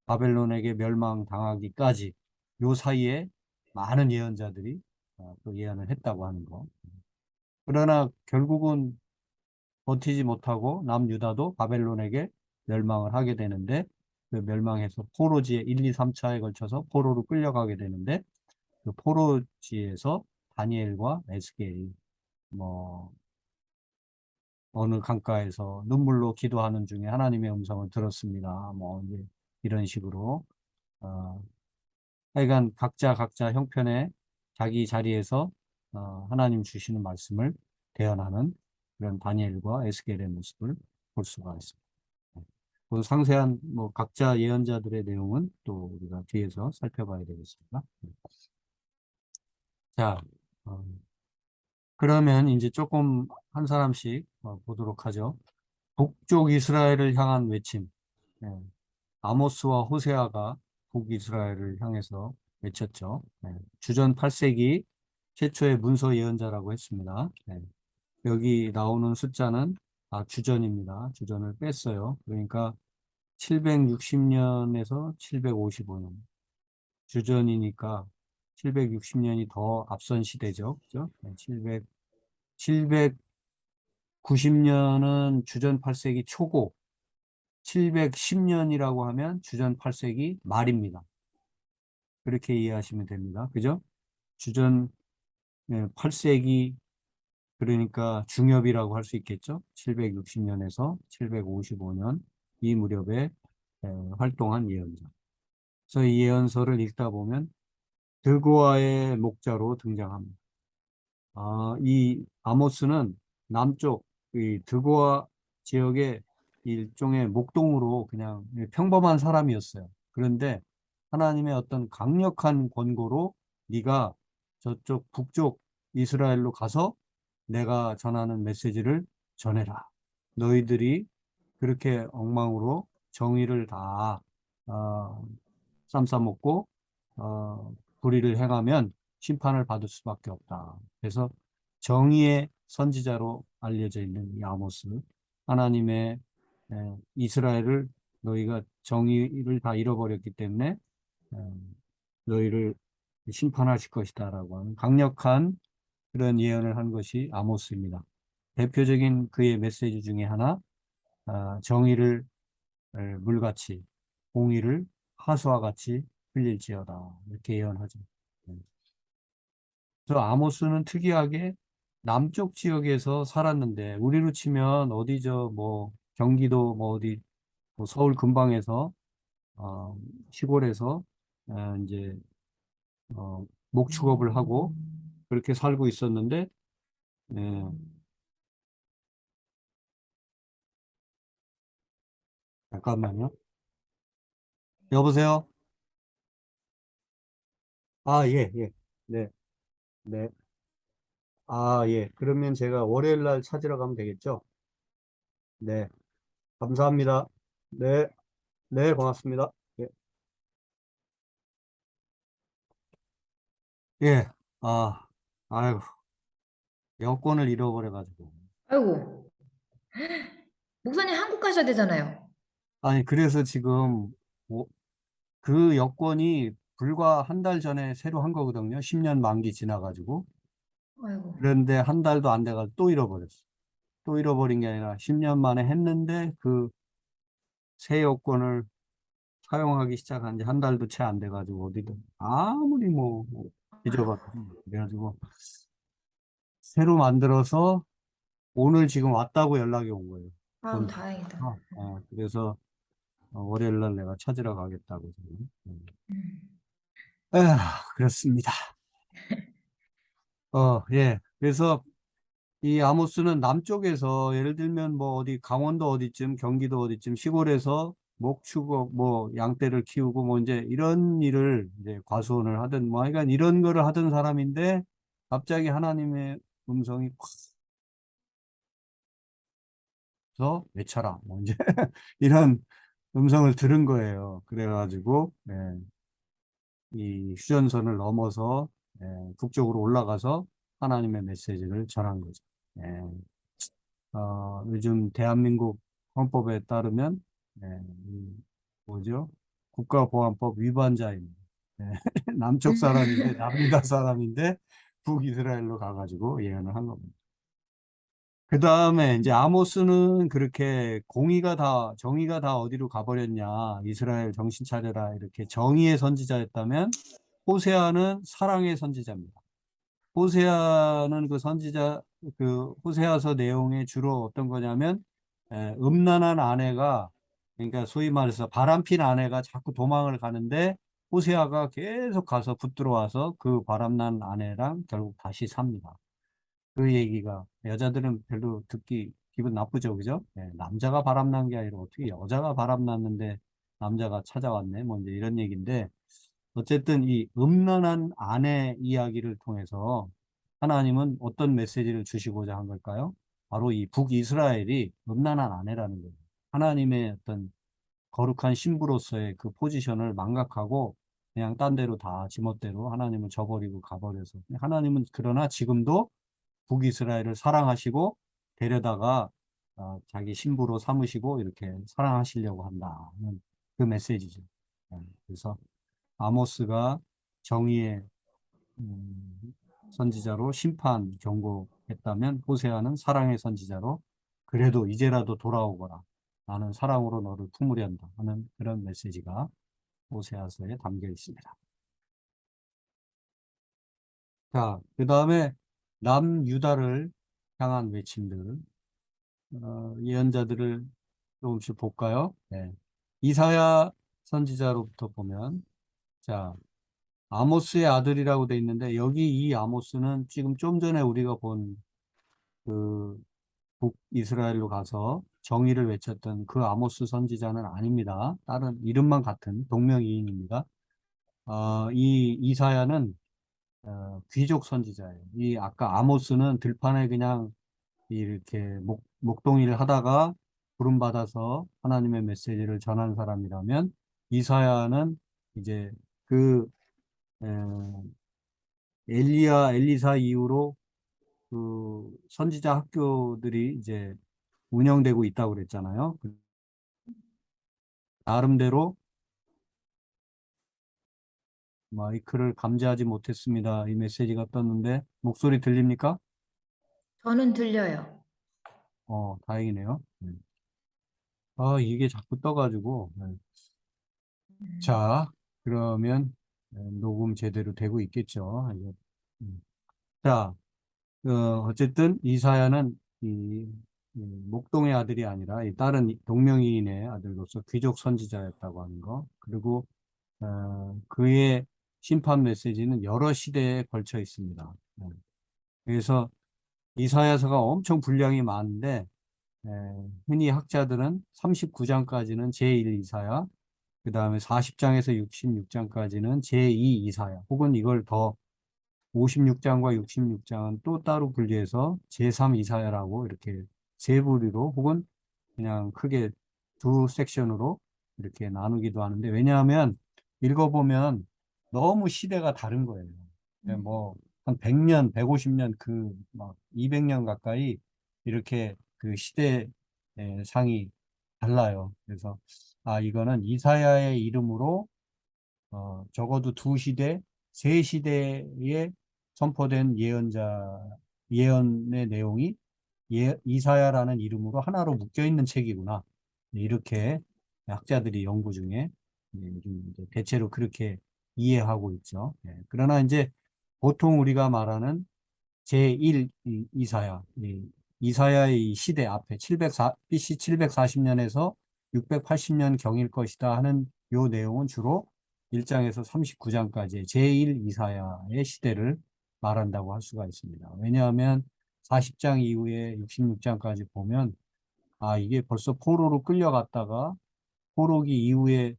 바벨론에게 멸망당하기까지 요 사이에 많은 예언자들이 또 예언을 했다고 하는 거. 그러나 결국은 버티지 못하고 남유다도 바벨론에게 멸망을 하게 되는데 그 멸망해서 포로지에 1, 2, 3차에 걸쳐서 포로로 끌려가게 되는데 그 포로지에서 다니엘과 에스겔이 뭐 어느 강가에서 눈물로 기도하는 중에 하나님의 음성을 들었습니다. 뭐 이제 이런 식으로 어, 하여간 각자 형편에 자기 자리에서 하나님 주시는 말씀을 대언하는 그런 다니엘과 에스겔의 모습을 볼 수가 있습니다. 그 상세한 뭐 각자 예언자들의 내용은 또 우리가 뒤에서 살펴봐야 되겠습니다. 자, 어, 그러면 이제 조금 한 사람씩 보도록 하죠. 북쪽 이스라엘을 향한 외침. 네, 아모스와 호세아가 북이스라엘을 향해서 외쳤죠. 네, 주전 8세기 최초의 문서 예언자라고 했습니다. 네, 여기 나오는 숫자는 주전입니다. 주전을 뺐어요. 그러니까 760년에서 755년. 주전이니까 760년이 더 앞선 시대죠. 그죠? 790년은 주전 8세기 초고, 710년이라고 하면 주전 8세기 말입니다. 그렇게 이해하시면 됩니다. 그죠? 주전 8세기, 그러니까 중엽이라고 할 수 있겠죠? 760년에서 755년 이 무렵에 활동한 예언자. 그래서 이 예언서를 읽다 보면 드고아의 목자로 등장합니다. 이 아모스는 남쪽 이 드고아 지역의 일종의 목동으로 그냥 평범한 사람이었어요. 그런데 하나님의 어떤 강력한 권고로 네가 저쪽 북쪽 이스라엘로 가서 내가 전하는 메시지를 전해라. 너희들이 그렇게 엉망으로 정의를 다 쌈싸 먹고 불의를 행하면 심판을 받을 수밖에 없다. 그래서 정의의 선지자로 알려져 있는 이 아모스, 하나님의 이스라엘을 너희가 정의를 다 잃어버렸기 때문에 에, 너희를 심판하실 것이다라고 하는 강력한 그런 예언을 한 것이 아모스입니다. 대표적인 그의 메시지 중에 하나, 정의를 물같이, 공의를 하수와 같이 흘릴지어다. 이렇게 예언하죠. 네. 그래서 아모스는 특이하게 남쪽 지역에서 살았는데, 우리로 치면 어디죠? 뭐, 경기도, 뭐 어디, 뭐 서울 근방에서, 어, 시골에서, 이제, 목축업을 하고, 그렇게 살고 있었는데, 예, 잠깐만요. 여보세요? 예, 예. 네, 네. 예. 그러면 제가 월요일 날 찾으러 가면 되겠죠? 네. 감사합니다. 네, 네, 고맙습니다. 예, 예. 아이고. 여권을 잃어버려가지고. 아이고, 목사님 한국 가셔야 되잖아요. 아니, 그래서 지금 그 여권이 불과 한 달 전에 새로 한 거거든요. 10년 만기 지나가지고. 아이고, 그런데 한 달도 안 돼가지고 또 잃어버렸어. 또 잃어버린 게 아니라 10년 만에 했는데 그 새 여권을 사용하기 시작한 지 한 달도 채 안 돼가지고 어디든 아무리 뭐 잊어봐도 그래가지고 새로 만들어서 오늘 지금 왔다고 연락이 온 거예요. 아유, 본 다행이다. 그래서 월요일 날 내가 찾으러 가겠다고 지금. 음. 에휴, 그렇습니다. 예. 그래서 이 아모스는 남쪽에서 예를 들면 뭐 어디 강원도 어디쯤 경기도 어디쯤 시골에서 목축업 뭐 양떼를 키우고 뭐 이제 이런 일을 이제 과수원을 하든 뭐 그러니까 이런 거를 하던 사람인데 갑자기 하나님의 음성이 콱서 외쳐라 뭐 이제 이런 음성을 들은 거예요. 그래가지고 이 휴전선을 넘어서 북쪽으로 올라가서 하나님의 메시지를 전한 거죠. 예. 요즘 대한민국 헌법에 따르면 이 뭐죠? 국가보안법 위반자입니다. 예, 남쪽 사람인데 남유다 사람인데 북이스라엘로 가가지고 예언을 한 겁니다. 그 다음에 이제 아모스는 그렇게 정의가 다 어디로 가버렸냐, 이스라엘 정신 차려라 이렇게 정의의 선지자였다면 호세아는 사랑의 선지자입니다. 호세아는 그 호세아서 내용에 주로 어떤 거냐면, 음란한 아내가, 그러니까 소위 말해서 바람핀 아내가 자꾸 도망을 가는데, 호세아가 계속 가서 붙들어 와서 그 바람난 아내랑 결국 다시 삽니다. 그 얘기가, 여자들은 별로 듣기 기분 나쁘죠, 그죠? 남자가 바람난 게 아니라 어떻게 여자가 바람났는데 남자가 찾아왔네, 뭐 이제 이런 얘기인데, 어쨌든 이 음란한 아내 이야기를 통해서 하나님은 어떤 메시지를 주시고자 한 걸까요? 바로 이 북이스라엘이 음란한 아내라는 거예요. 하나님의 어떤 거룩한 신부로서의 그 포지션을 망각하고 그냥 딴 데로 다 지멋대로 하나님을 저버리고 가버려서 하나님은 그러나 지금도 북이스라엘을 사랑하시고 데려다가 자기 신부로 삼으시고 이렇게 사랑하시려고 한다는 그 메시지죠. 그래서 아모스가 정의의 선지자로 심판 경고했다면 호세아는 사랑의 선지자로 그래도 이제라도 돌아오거라. 나는 사랑으로 너를 품으련다 하는 그런 메시지가 호세아서에 담겨 있습니다. 자, 그 다음에 남유다를 향한 외침들, 예언자들을 조금씩 볼까요? 네. 이사야 선지자로부터 보면, 자, 아모스의 아들이라고 돼 있는데 여기 이 아모스는 지금 좀 전에 우리가 본 그 북이스라엘로 가서 정의를 외쳤던 그 아모스 선지자는 아닙니다. 다른 이름만 같은 동명이인입니다. 이 이사야는 귀족 선지자예요. 이 아까 아모스는 들판에 그냥 이렇게 목동이를 하다가 부름받아서 하나님의 메시지를 전한 사람이라면 이사야는 이제 그 에, 엘리사 이후로 그 선지자 학교들이 이제 운영되고 있다고 그랬잖아요. 나름대로 마이크를 감지하지 못했습니다. 이 메시지가 떴는데 목소리 들립니까? 저는 들려요. 다행이네요. 이게 자꾸 떠가지고. 음. 자, 그러면 녹음 제대로 되고 있겠죠. 이거. 음. 자, 어쨌든 이사야는 이 목동의 아들이 아니라 이 다른 동명이인의 아들로서 귀족 선지자였다고 하는 거. 그리고 그의 심판 메시지는 여러 시대에 걸쳐 있습니다. 그래서 이사야서가 엄청 분량이 많은데 에, 흔히 학자들은 39장까지는 제1 이사야, 그 다음에 40장에서 66장까지는 제2 이사야, 혹은 이걸 더 56장과 66장은 또 따로 분리해서 제3 이사야라고 이렇게 세 부류로 혹은 그냥 크게 두 섹션으로 이렇게 나누기도 하는데 왜냐하면 읽어보면 너무 시대가 다른 거예요. 음. 뭐 한 100년, 150년 막 200년 가까이 이렇게 그 시대 상이 달라요. 그래서 이거는 이사야의 이름으로 적어도 두 시대, 세 시대에 선포된 예언의 내용이 이사야라는 이름으로 하나로 묶여 있는 책이구나. 이렇게 학자들이 연구 중에 요즘 이제 대체로 그렇게 이해하고 있죠. 그러나 이제 보통 우리가 말하는 제1 이사야, 이사야의 이 시대 앞에 BC 740년에서 680년 경일 것이다 하는 요 내용은 주로 1장에서 39장까지의 제1 이사야의 시대를 말한다고 할 수가 있습니다. 왜냐하면 40장 이후에 66장까지 보면 이게 벌써 포로로 끌려갔다가 포로기 이후에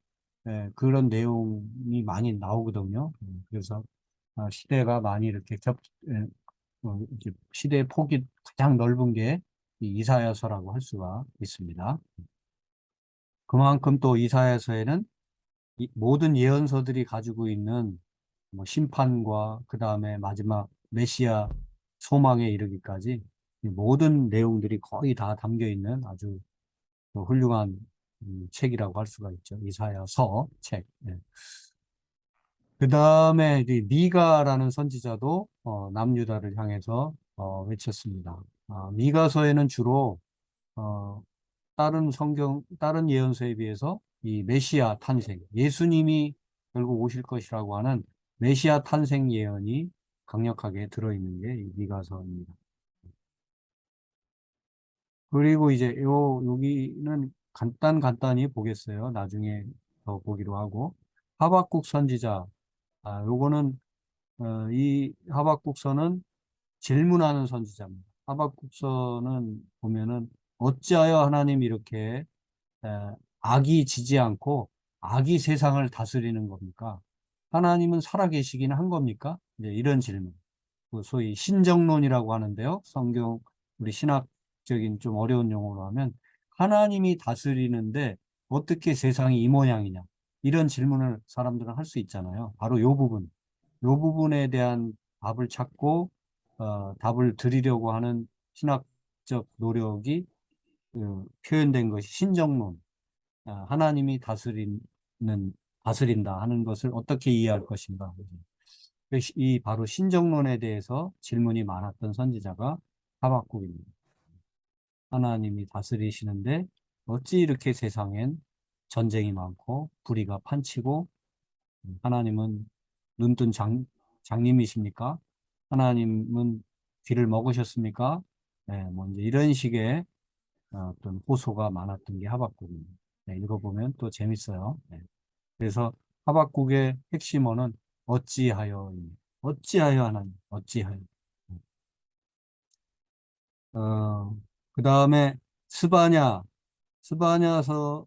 그런 내용이 많이 나오거든요. 그래서 시대가 많이 이렇게 이제 시대의 폭이 가장 넓은 게 이 이사야서라고 할 수가 있습니다. 그만큼 또 이사야서에는 모든 예언서들이 가지고 있는 뭐 심판과 그 다음에 마지막 메시아 소망에 이르기까지 이 모든 내용들이 거의 다 담겨 있는 아주 훌륭한 책이라고 할 수가 있죠. 이사야서 책. 그 다음에 미가라는 선지자도 남유다를 향해서 외쳤습니다. 미가서에는 주로 어, 다른 예언서에 비해서 이 메시아 탄생, 예수님이 결국 오실 것이라고 하는 메시아 탄생 예언이 강력하게 들어있는 게 이 미가서입니다. 그리고 이제 여기는 간단히 보겠어요. 나중에 더 보기로 하고. 하박국 선지자, 요거는 이 하박국서는 질문하는 선지자입니다. 하박국서는 보면은 어찌하여 하나님 이렇게 악이 지지 않고 악이 세상을 다스리는 겁니까? 하나님은 살아계시긴 한 겁니까? 이제 이런 질문. 그 소위 신정론이라고 하는데요. 우리 신학적인 좀 어려운 용어로 하면 하나님이 다스리는데 어떻게 세상이 이 모양이냐. 이런 질문을 사람들은 할 수 있잖아요. 바로 요 부분에 대한 답을 찾고, 답을 드리려고 하는 신학적 노력이 표현된 것이 신정론, 하나님이 다스린다 하는 것을 어떻게 이해할 것인가. 이 바로 신정론에 대해서 질문이 많았던 선지자가 하박국입니다. 하나님이 다스리시는데 어찌 이렇게 세상엔 전쟁이 많고 불의가 판치고 하나님은 눈뜬 장님이십니까? 하나님은 귀를 먹으셨습니까? 네, 뭐 이제 이런 식의 어떤 호소가 많았던 게 하박국입니다. 네, 읽어보면 또 재밌어요. 네. 그래서 하박국의 핵심어는 어찌하여입니다. 어찌하여 하나님, 어찌하여. 어, 그 다음에 스바냐, 스바냐서는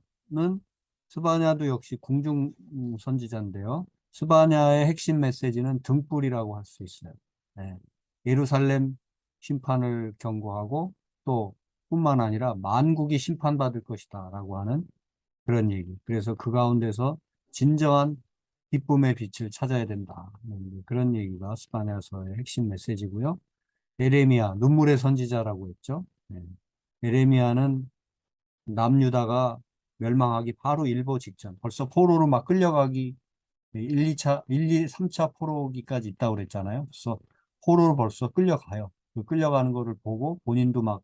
스바냐도 역시 궁중 선지자인데요. 스바냐의 핵심 메시지는 등불이라고 할 수 있어요. 네. 예루살렘 심판을 경고하고 또 뿐만 아니라 만국이 심판받을 것이다라고 하는 그런 얘기. 그래서 그 가운데서 진정한 기쁨의 빛을 찾아야 된다. 그런 얘기가 스바냐서의 핵심 메시지고요. 에레미야, 눈물의 선지자라고 했죠. 네. 에레미야는 남유다가 멸망하기 바로 일보 직전, 벌써 포로로 막 끌려가기 3차 포로기까지 있다고 그랬잖아요. 그래서 포로로 벌써 끌려가요. 그 끌려가는 거를 보고 본인도 막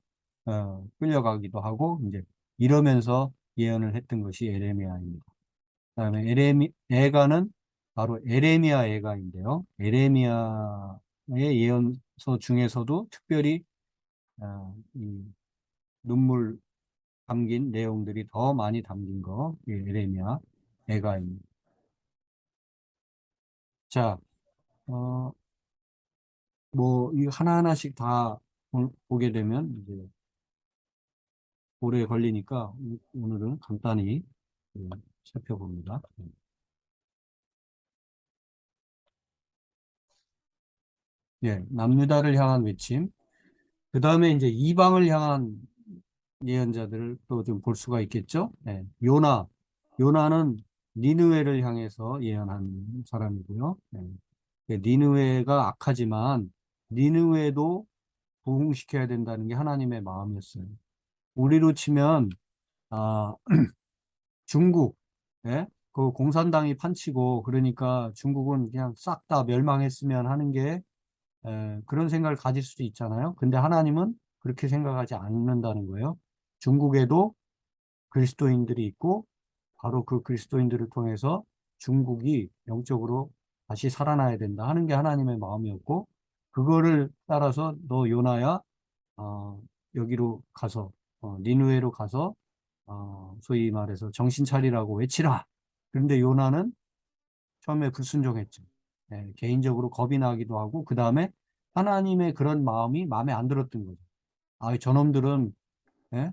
끌려가기도 하고 이제 이러면서 예언을 했던 것이 에레미야입니다. 그다음에 애가는 바로 에레미야 애가인데요. 에레미야의 예언서 중에서도 특별히 이 눈물 담긴 내용들이 더 많이 담긴 거, 에레미야 애가입니다. 자, 어, 뭐, 이 하나하나씩 다 보게 되면 이제 오래 걸리니까 오늘은 간단히 살펴봅니다. 예, 남유다를 향한 외침. 그 다음에 이제 이방을 향한 예언자들을 또 좀 볼 수가 있겠죠. 예, 요나는 니느웨를 향해서 예언한 사람이고요. 예, 니느웨가 악하지만 니느웨도 부흥시켜야 된다는 게 하나님의 마음이었어요. 우리로 치면 아, 중국, 예? 그 공산당이 판치고 그러니까 중국은 그냥 싹 다 멸망했으면 하는 게 그런 생각을 가질 수도 있잖아요. 근데 하나님은 그렇게 생각하지 않는다는 거예요. 중국에도 그리스도인들이 있고 바로 그 그리스도인들을 통해서 중국이 영적으로 다시 살아나야 된다 하는 게 하나님의 마음이었고 그거를 따라서 너 요나야 여기로 가서 니느웨로 가서 소위 말해서 정신 차리라고 외치라. 그런데 요나는 처음에 불순종했죠. 예, 개인적으로 겁이 나기도 하고 그 다음에 하나님의 그런 마음이 마음에 안 들었던 거죠. 아, 저놈들은 예?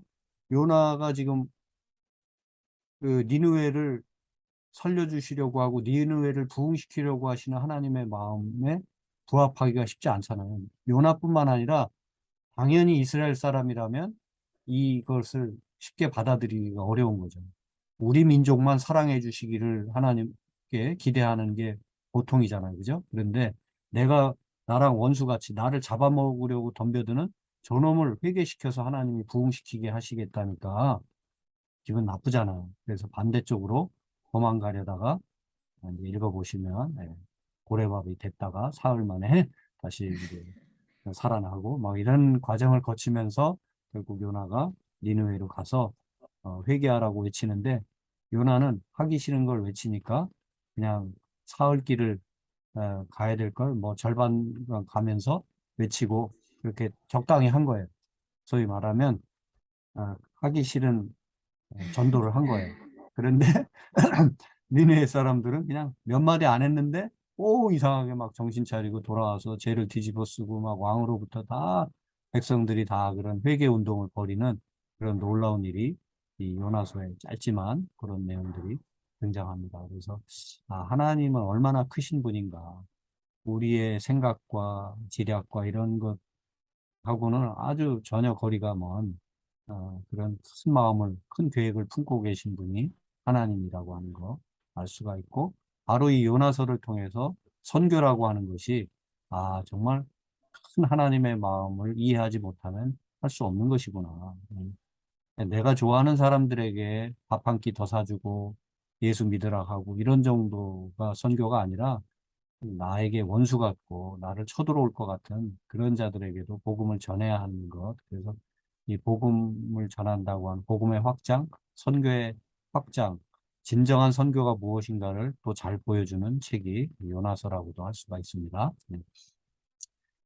요나가 지금 그 니느웨를 살려주시려고 하고 니느웨를 부흥시키려고 하시는 하나님의 마음에 부합하기가 쉽지 않잖아요. 요나뿐만 아니라 당연히 이스라엘 사람이라면 이것을 쉽게 받아들이기가 어려운 거죠. 우리 민족만 사랑해 주시기를 하나님께 기대하는 게 보통이잖아요. 그죠? 그런데 내가 나랑 원수같이 나를 잡아먹으려고 덤벼드는 저놈을 회개시켜서 하나님이 부흥시키게 하시겠다니까 기분 나쁘잖아요. 그래서 반대쪽으로 도망가려다가 이제 읽어보시면 고래밥이 됐다가 사흘 만에 다시 이제 살아나고 막 이런 과정을 거치면서 결국 요나가 니느웨로 가서 회개하라고 외치는데 요나는 하기 싫은 걸 외치니까 그냥 사흘 길을 가야 될 걸 뭐 절반 가면서 외치고 그렇게 적당히 한 거예요. 소위 말하면 하기 싫은 전도를 한 거예요. 그런데 니네 사람들은 그냥 몇 마디 안 했는데 오 이상하게 막 정신 차리고 돌아와서 죄를 뒤집어 쓰고 막 왕으로부터 다 백성들이 다 그런 회개 운동을 벌이는 그런 놀라운 일이 이 요나서에 짧지만 그런 내용들이 등장합니다. 그래서 하나님은 얼마나 크신 분인가. 우리의 생각과 지략과 이런 것하고는 아주 전혀 거리가 먼 그런 큰 마음을, 큰 계획을 품고 계신 분이 하나님이라고 하는 거 알 수가 있고, 바로 이 요나서를 통해서 선교라고 하는 것이, 정말 큰 하나님의 마음을 이해하지 못하면 할 수 없는 것이구나. 내가 좋아하는 사람들에게 밥 한 끼 더 사주고 예수 믿으라 하고 이런 정도가 선교가 아니라 나에게 원수 같고 나를 쳐들어올 것 같은 그런 자들에게도 복음을 전해야 하는 것. 그래서 이 복음을 전한다고 하는 복음의 확장, 선교의 확장, 진정한 선교가 무엇인가를 또 잘 보여주는 책이 요나서라고도 할 수가 있습니다.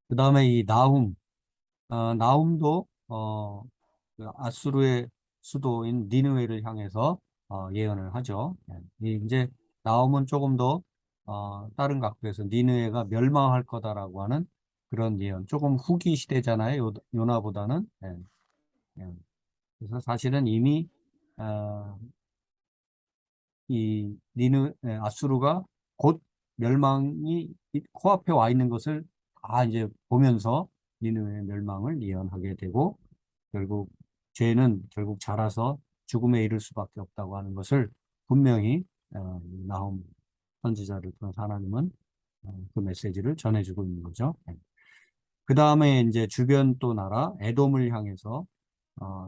그 다음에 이 나훔, 나훔도 그 아수르의 수도인 니느웨를 향해서 예언을 하죠. 이제 나훔은 조금 더 다른 각도에서 니느웨가 멸망할 거다라고 하는 그런 예언. 조금 후기 시대잖아요. 요나보다는. 예. 그래서 사실은 이미 어, 이 아수르가 곧 멸망이 코앞에 와 있는 것을 다 이제 보면서 니느웨의 멸망을 예언하게 되고 결국 죄는 결국 자라서 죽음에 이를 수밖에 없다고 하는 것을 분명히 이 나훔 선지자를 통해서 하나님은 그 메시지를 전해주고 있는 거죠. 그 다음에 이제 주변 또 나라 에돔을 향해서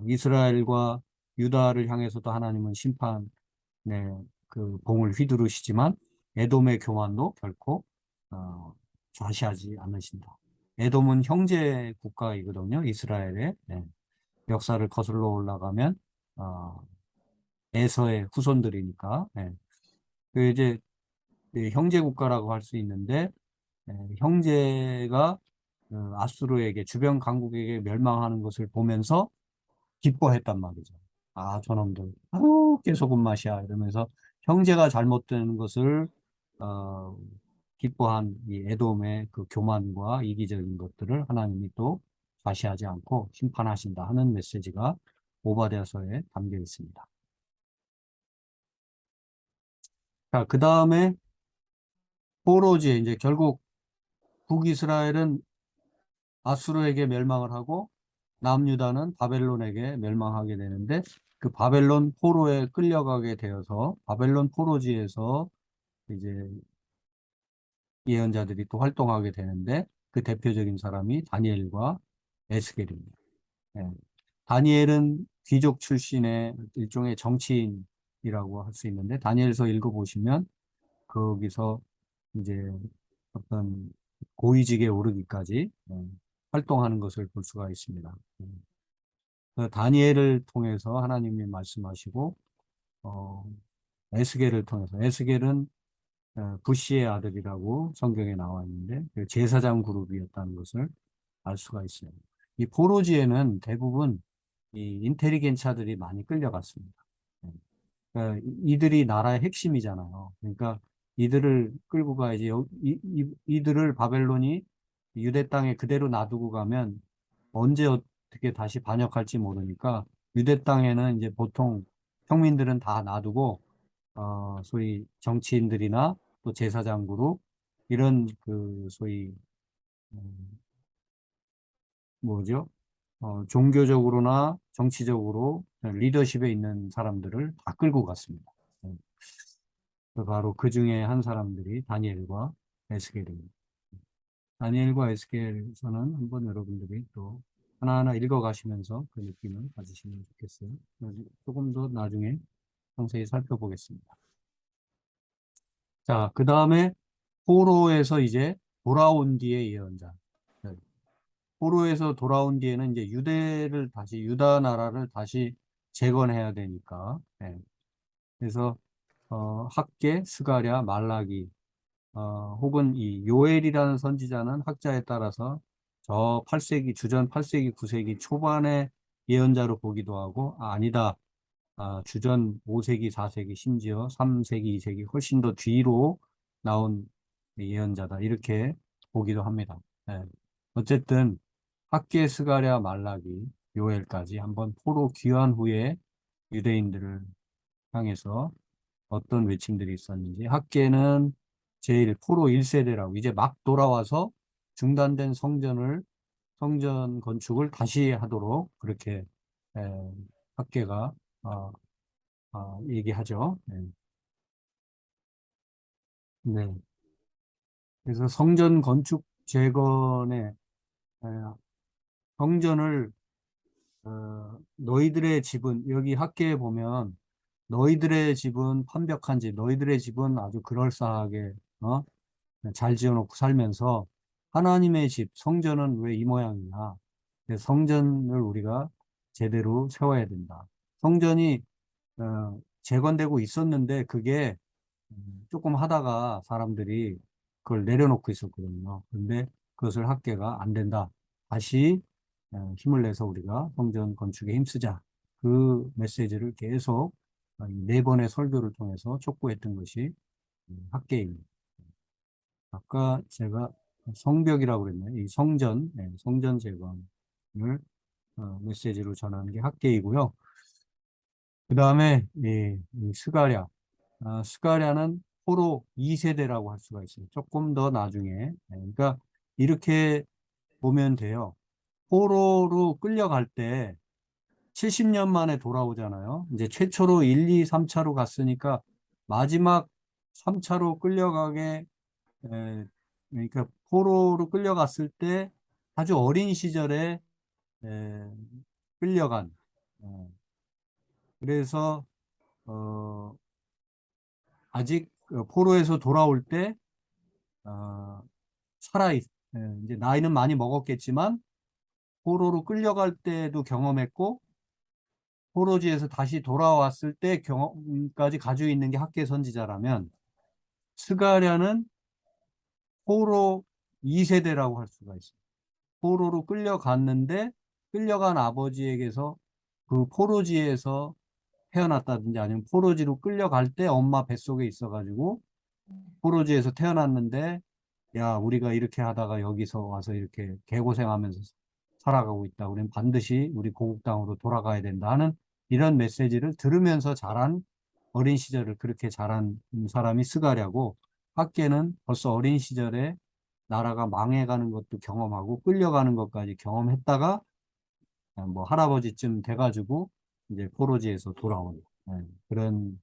이스라엘과 유다를 향해서도 하나님은 심판의 그 봉을 휘두르시지만 에돔의 교만도 결코 좌시하지 않으신다. 에돔은 형제 국가이거든요. 이스라엘의 역사를 거슬러 올라가면 어, 에서의 후손들이니까 그 이제 형제 국가라고 할 수 있는데 형제가 아수르에게 주변 강국에게 멸망하는 것을 보면서 기뻐했단 말이죠. 저놈들 깨소금 맛이야 이러면서 형제가 잘못된 것을 어, 기뻐한 이 에돔의 그 교만과 이기적인 것들을 하나님이 또 과시하지 않고 심판하신다 하는 메시지가 오바댜서에 담겨 있습니다. 자, 그 다음에 포로지 이제 결국 북이스라엘은 아수르에게 멸망을 하고 남유다는 바벨론에게 멸망하게 되는데 그 바벨론 포로에 끌려가게 되어서 바벨론 포로지에서 이제 예언자들이 또 활동하게 되는데 그 대표적인 사람이 다니엘과 에스겔입니다. 예. 다니엘은 귀족 출신의 일종의 정치인이라고 할 수 있는데 다니엘서 읽어보시면 거기서 이제 어떤 고위직에 오르기까지 활동하는 것을 볼 수가 있습니다. 그 다니엘을 통해서 하나님이 말씀하시고 어, 에스겔을 통해서 에스겔은 부시의 아들이라고 성경에 나와 있는데 그 제사장 그룹이었다는 것을 알 수가 있어요. 이 포로지에는 대부분 이 인텔리겐차들이 많이 끌려갔습니다. 예. 그러니까 이들이 나라의 핵심이잖아요. 그러니까 이들을 끌고 가야지. 이들을 바벨론이 유대 땅에 그대로 놔두고 가면 언제 어떻게 다시 반역할지 모르니까 유대 땅에는 이제 보통 평민들은 다 놔두고 소위 정치인들이나 또 제사장 그룹 이런 그 소위 음, 뭐죠? 종교적으로나 정치적으로 리더십에 있는 사람들을 다 끌고 갔습니다. 네. 바로 그 중에 한 사람들이 다니엘과 에스겔입니다. 다니엘과 에스겔에서는 한번 여러분들이 또 하나하나 읽어가시면서 그 느낌을 가지시면 좋겠어요. 조금 더 나중에 상세히 살펴보겠습니다. 자, 그 다음에 포로에서 이제 돌아온 뒤의 예언자. 네. 포로에서 돌아온 뒤에는 이제 유다 나라를 다시 재건해야 되니까. 네. 그래서 학개, 스가랴, 말라기, 혹은 이 요엘이라는 선지자는 학자에 따라서 저 8세기, 주전 8세기, 9세기 초반의 예언자로 보기도 하고, 아니다. 주전 5세기, 4세기, 심지어 3세기, 2세기 훨씬 더 뒤로 나온 예언자다. 이렇게 보기도 합니다. 예. 어쨌든 학계 스가랴 말라기 요엘까지 한번 포로 귀환 후에 유대인들을 향해서 어떤 외침들이 있었는지 학계는 제일 포로 1세대라고 이제 막 돌아와서 중단된 성전 건축을 다시 하도록 그렇게 학계가 어, 얘기하죠. 네. 네. 그래서 성전 건축 재건에 에, 성전을 너희들의 집은 여기 학계에 보면 너희들의 집은 완벽한지 너희들의 집은 아주 그럴싸하게 잘 지어놓고 살면서 하나님의 집 성전은 왜 이 모양이냐? 그래서 성전을 우리가 제대로 세워야 된다. 성전이 재건되고 있었는데 그게 조금 하다가 사람들이 그걸 내려놓고 있었거든요. 그런데 그것을 학계가 안 된다. 다시 힘을 내서 우리가 성전 건축에 힘쓰자. 그 메시지를 계속 이네 번의 설교를 통해서 촉구했던 것이 학계입니다. 아까 제가 성벽이라고 그랬나요? 이 성전, 성전 재건을 메시지로 전하는 게 학계이고요. 그 다음에 이 스가랴. 스가랴는 포로 2세대라고 할 수가 있어요. 조금 더 나중에. 그러니까 이렇게 보면 돼요. 포로로 끌려갈 때 70년 만에 돌아오잖아요. 이제 최초로 1, 2, 3차로 갔으니까 마지막 3차로 끌려가게 그러니까 포로로 끌려갔을 때 아주 어린 시절에 에, 끌려간 그래서 어, 아직 포로에서 돌아올 때 어, 살아있 이제 나이는 많이 먹었겠지만 포로로 끌려갈 때도 경험했고 포로지에서 다시 돌아왔을 때 경험까지 가지고 있는 게 학계 선지자라면 스가랴는 포로 2세대라고 할 수가 있어요. 포로로 끌려갔는데 끌려간 아버지에게서 그 포로지에서 태어났다든지 아니면 포로지로 끌려갈 때 엄마 뱃속에 있어가지고 포로지에서 태어났는데 야 우리가 이렇게 하다가 여기서 와서 이렇게 개고생하면서 살아가고 있다. 우리는 반드시 우리 고국 땅으로 돌아가야 된다 하는 이런 메시지를 들으면서 자란 어린 시절을 그렇게 자란 사람이 스가랴고 학계는 벌써 어린 시절에 나라가 망해가는 것도 경험하고 끌려가는 것까지 경험했다가 뭐 할아버지쯤 돼가지고 이제 포로지에서 돌아온 그런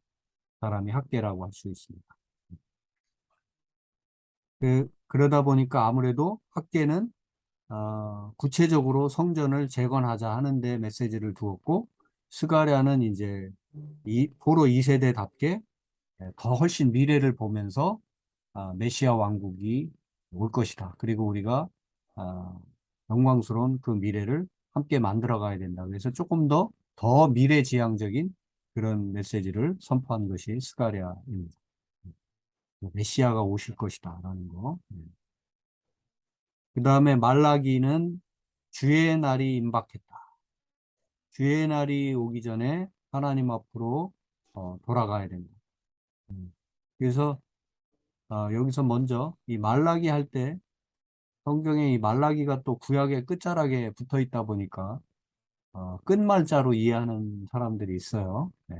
사람이 학계라고 할 수 있습니다. 그러다 보니까 아무래도 학계는 구체적으로 성전을 재건하자 하는데 메시지를 두었고, 스가랴는 이제 포로 2세대답게 더 훨씬 미래를 보면서 메시아 왕국이 올 것이다. 그리고 우리가 아, 영광스러운 그 미래를 함께 만들어 가야 된다. 그래서 조금 더 미래지향적인 그런 메시지를 선포한 것이 스가랴입니다. 메시아가 오실 것이다라는 거. 그 다음에 말라기는 주의 날이 임박했다. 주의 날이 오기 전에 하나님 앞으로 돌아가야 된다. 음. 그래서 여기서 먼저 이 말라기 할 때 성경에 이 말라기가 또 구약의 끝자락에 붙어 있다 보니까 끝말자로 이해하는 사람들이 있어요. 네,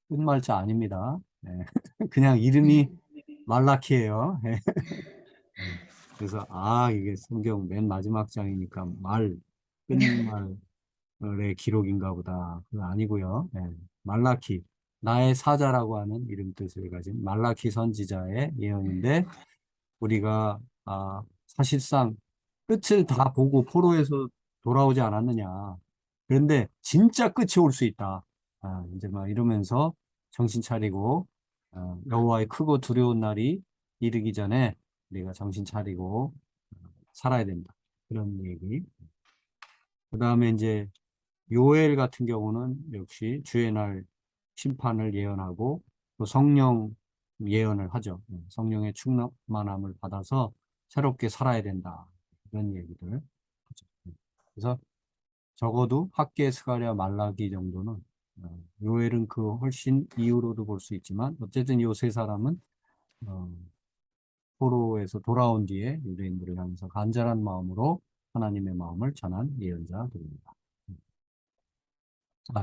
끝말자 아닙니다. 네, 그냥 이름이 말라키예요. 네. 네. 그래서 이게 성경 맨 마지막 장이니까 끝말의 기록인가 보다. 그거 아니고요. 네, 말라키, 나의 사자라고 하는 이름 뜻을 가진 말라키 선지자의 예언인데 우리가 사실상 끝을 다 보고 포로에서 돌아오지 않았느냐. 그런데 진짜 끝이 올 수 있다. 이제 막 이러면서 정신 차리고 여호와의 크고 두려운 날이 이르기 전에 우리가 정신 차리고 살아야 된다. 그런 얘기. 그 다음에 이제 요엘 같은 경우는 역시 주의 날 심판을 예언하고 또 성령 예언을 하죠. 성령의 충만함을 받아서 새롭게 살아야 된다. 이런 얘기들 하죠. 그래서 적어도 학계, 스가랴, 말라기 정도는 요엘은 그 훨씬 이후로도 볼 수 있지만 어쨌든 요 세 사람은 어, 포로에서 돌아온 뒤에 유대인들을 향해서 간절한 마음으로 하나님의 마음을 전한 예언자들입니다.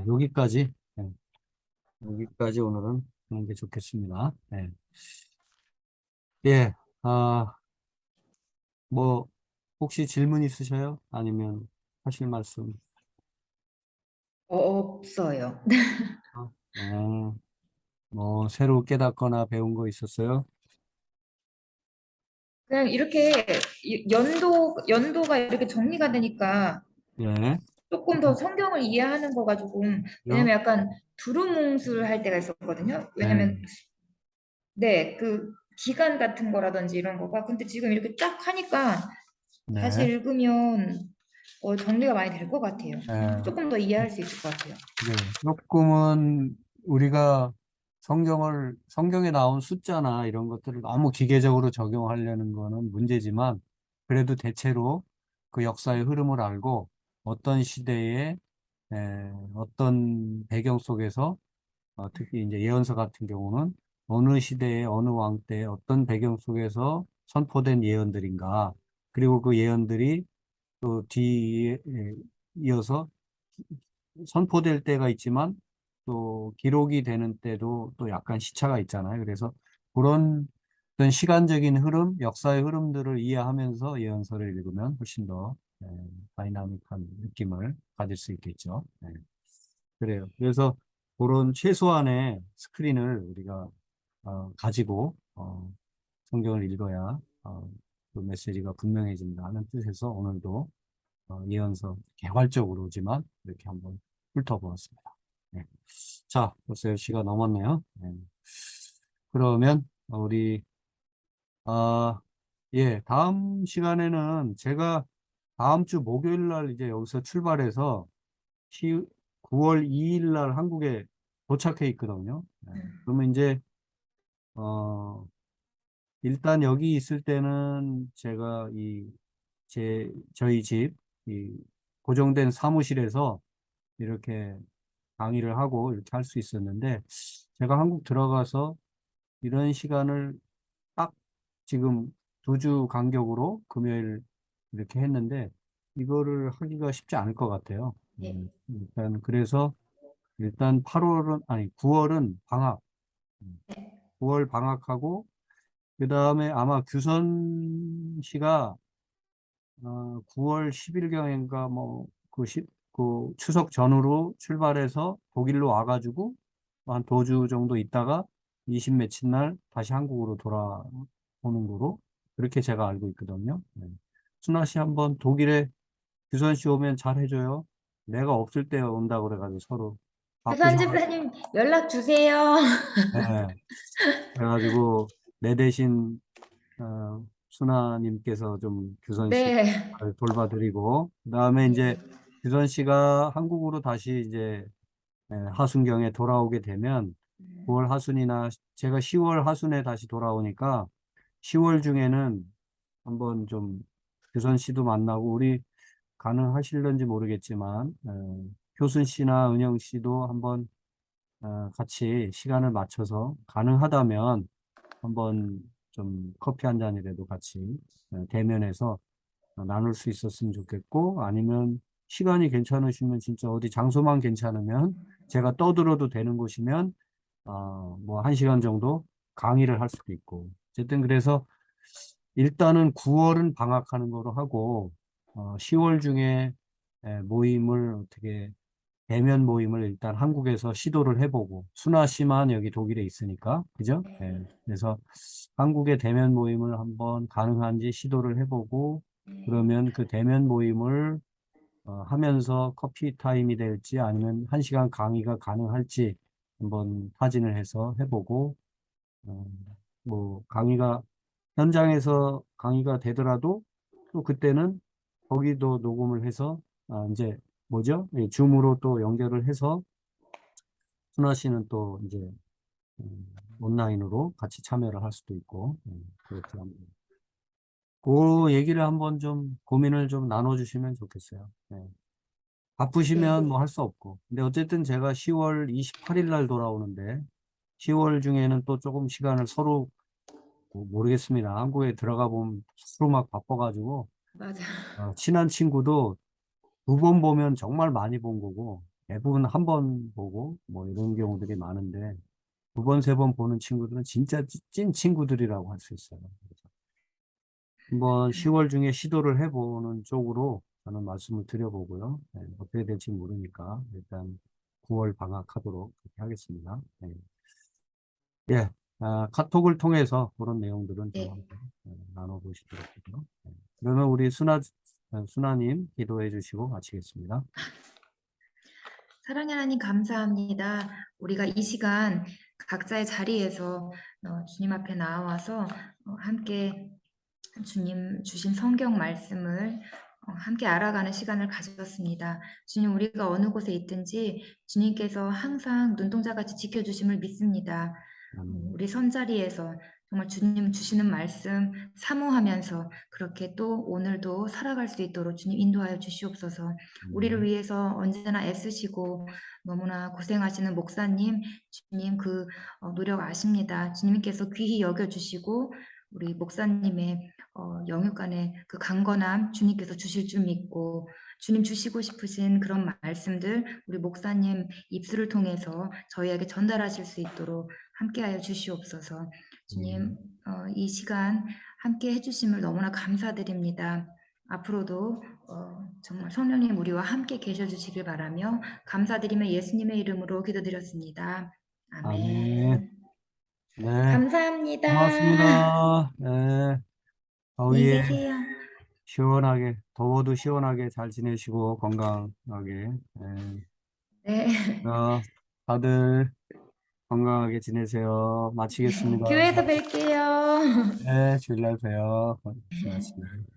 여기까지. 네. 여기까지 오늘은 하는 게 좋겠습니다. 네. 예, 뭐, 혹시 질문 있으셔요? 아니면 하실 말씀? 없어요. 네. 뭐, 새로 깨닫거나 배운 거 있었어요? 그냥 이렇게 연도가 이렇게 정리가 되니까 예. 조금 더 성경을 이해하는 거가 조금, 그죠? 왜냐면 약간 두루뭉술 할 때가 있었거든요. 네. 왜냐면 네, 그 기간 같은 거라든지 이런 거가, 근데 지금 이렇게 쫙 하니까 다시 네. 읽으면 정리가 많이 될 것 같아요. 네. 조금 더 이해할 수 있을 것 같아요. 네. 조금은 우리가 성경에 나온 숫자나 이런 것들을 너무 기계적으로 적용하려는 거는 문제지만, 그래도 대체로 그 역사의 흐름을 알고 어떤 시대에, 어떤 배경 속에서, 특히 이제 예언서 같은 경우는 어느 시대에, 어느 왕 때, 어떤 배경 속에서 선포된 예언들인가, 그리고 그 예언들이 또 뒤에 이어서 선포될 때가 있지만 또 기록이 되는 때도 또 약간 시차가 있잖아요. 그래서 그런 어떤 시간적인 흐름, 역사의 흐름들을 이해하면서 예언서를 읽으면 훨씬 더 다이나믹한 느낌을 가질 수 있겠죠. 네, 그래요. 그래서 그런 최소한의 스크린을 우리가 가지고 성경을 읽어야 그 메시지가 분명해진다 하는 뜻에서 오늘도 예언서 개괄적으로지만 이렇게 한번 훑어보았습니다. 네. 자, 벌써 10시가 넘었네요. 네. 그러면 우리 다음 시간에는 제가 다음 주 목요일 날 이제 여기서 출발해서 9월 2일 날 한국에 도착해 있거든요. 네. 그러면 이제 어, 일단 여기 있을 때는 제가 저희 집, 이 고정된 사무실에서 이렇게 강의를 하고 이렇게 할 수 있었는데, 제가 한국 들어가서 이런 시간을 딱 지금 2주 간격으로 금요일 이렇게 했는데, 이거를 하기가 쉽지 않을 것 같아요. 네. 일단, 그래서 일단 8월은, 아니, 9월은 방학. 9월 방학하고, 그 다음에 아마 규선 씨가 9월 10일경인가 그 추석 전후로 출발해서 독일로 와가지고 한 두 주 정도 있다가 20 며칠 날 다시 한국으로 돌아오는 거로 그렇게 제가 알고 있거든요. 네. 순아 씨 한번 독일에 규선 씨 오면 잘 해줘요. 내가 없을 때 온다 그래가지고 서로 규선 바쁘셔가지고. 집사님 연락 주세요. 네. 그래가지고 내 대신 순아님께서 좀 규선 씨 네. 잘 돌봐드리고 그다음에 이제 예. 규선 씨가 한국으로 다시 이제 하순경에 돌아오게 되면 9월 하순이나 제가 10월 하순에 다시 돌아오니까 10월 중에는 한번 좀 규선 씨도 만나고 우리 가능하실런지 모르겠지만 효순 씨나 은영 씨도 한번 같이 시간을 맞춰서 가능하다면 한번 좀 커피 한 잔이라도 같이 대면해서 나눌 수 있었으면 좋겠고 아니면 시간이 괜찮으시면 진짜 어디 장소만 괜찮으면 제가 떠들어도 되는 곳이면 뭐 한 시간 정도 강의를 할 수도 있고 어쨌든 그래서 일단은 9월은 방학하는 거로 하고 10월 중에 모임을 어떻게 대면 모임을 일단 한국에서 시도를 해보고 순아 씨만 여기 독일에 있으니까 그죠? 예. 그래서 한국의 대면 모임을 한번 가능한지 시도를 해보고 그러면 그 대면 모임을 하면서 커피 타임이 될지 아니면 한 시간 강의가 가능할지 한번 타진을 해서 해보고 어, 뭐 강의가 현장에서 강의가 되더라도 또 그때는 거기도 녹음을 해서 이제 뭐죠? 예, 줌으로 또 연결을 해서 순아 씨는 또 이제 온라인으로 같이 참여를 할 수도 있고 그렇게 한번 그 얘기를 한번 좀 고민을 좀 나눠주시면 좋겠어요. 예. 네. 바쁘시면 뭐 할 수 없고 근데 어쨌든 제가 10월 28일 날 돌아오는데 10월 중에는 또 조금 시간을 서로 뭐 모르겠습니다. 한국에 들어가 보면 서로 막 바빠가지고 맞아. 친한 친구도 2번 보면 정말 많이 본 거고 대부분 1번 보고 뭐 이런 경우들이 많은데 2번, 3번 보는 친구들은 진짜 찐 친구들이라고 할 수 있어요. 그래서 한번 10월 중에 시도를 해보는 쪽으로 저는 말씀을 드려보고요. 어떻게 될지 모르니까 일단 9월 방학하도록 그렇게 하겠습니다. 네. 예, 카톡을 통해서 그런 내용들은 좀 네. 한번 나눠보시도록 하고요. 그러면 우리 순아님 기도해 주시고 마치겠습니다. 사랑의 하나님 감사합니다. 우리가 이 시간 각자의 자리에서 주님 앞에 나와서 함께 주님 주신 성경 말씀을 함께 알아가는 시간을 가졌습니다. 주님, 우리가 어느 곳에 있든지 주님께서 항상 눈동자같이 지켜주심을 믿습니다. 아멘. 우리 선자리에서 정말 주님 주시는 말씀 사모하면서 그렇게 또 오늘도 살아갈 수 있도록 주님 인도하여 주시옵소서. 우리를 아멘. 위해서 언제나 애쓰시고 너무나 고생하시는 목사님, 주님 그 노력 아십니다. 주님께서 귀히 여겨주시고 우리 목사님의 영육간의 그 강건함 주님께서 주실 줄 믿고 주님 주시고 싶으신 그런 말씀들 우리 목사님 입술을 통해서 저희에게 전달하실 수 있도록 함께하여 주시옵소서. 주님, 아멘. 이 시간 함께 해주심을 너무나 감사드립니다. 앞으로도 정말 성령님 우리와 함께 계셔 주시길 바라며 감사드리며 예수님의 이름으로 기도드렸습니다. 아멘. 아멘. 네, 감사합니다. 고맙습니다. 네, 안녕히 더위에 계세요. 시원하게, 더워도 시원하게 잘 지내시고 건강하게. 네, 네. 다들 건강하게 지내세요. 마치겠습니다. 교회에서 뵐게요. 네, 주일날 봬요. 수고하셨습니다.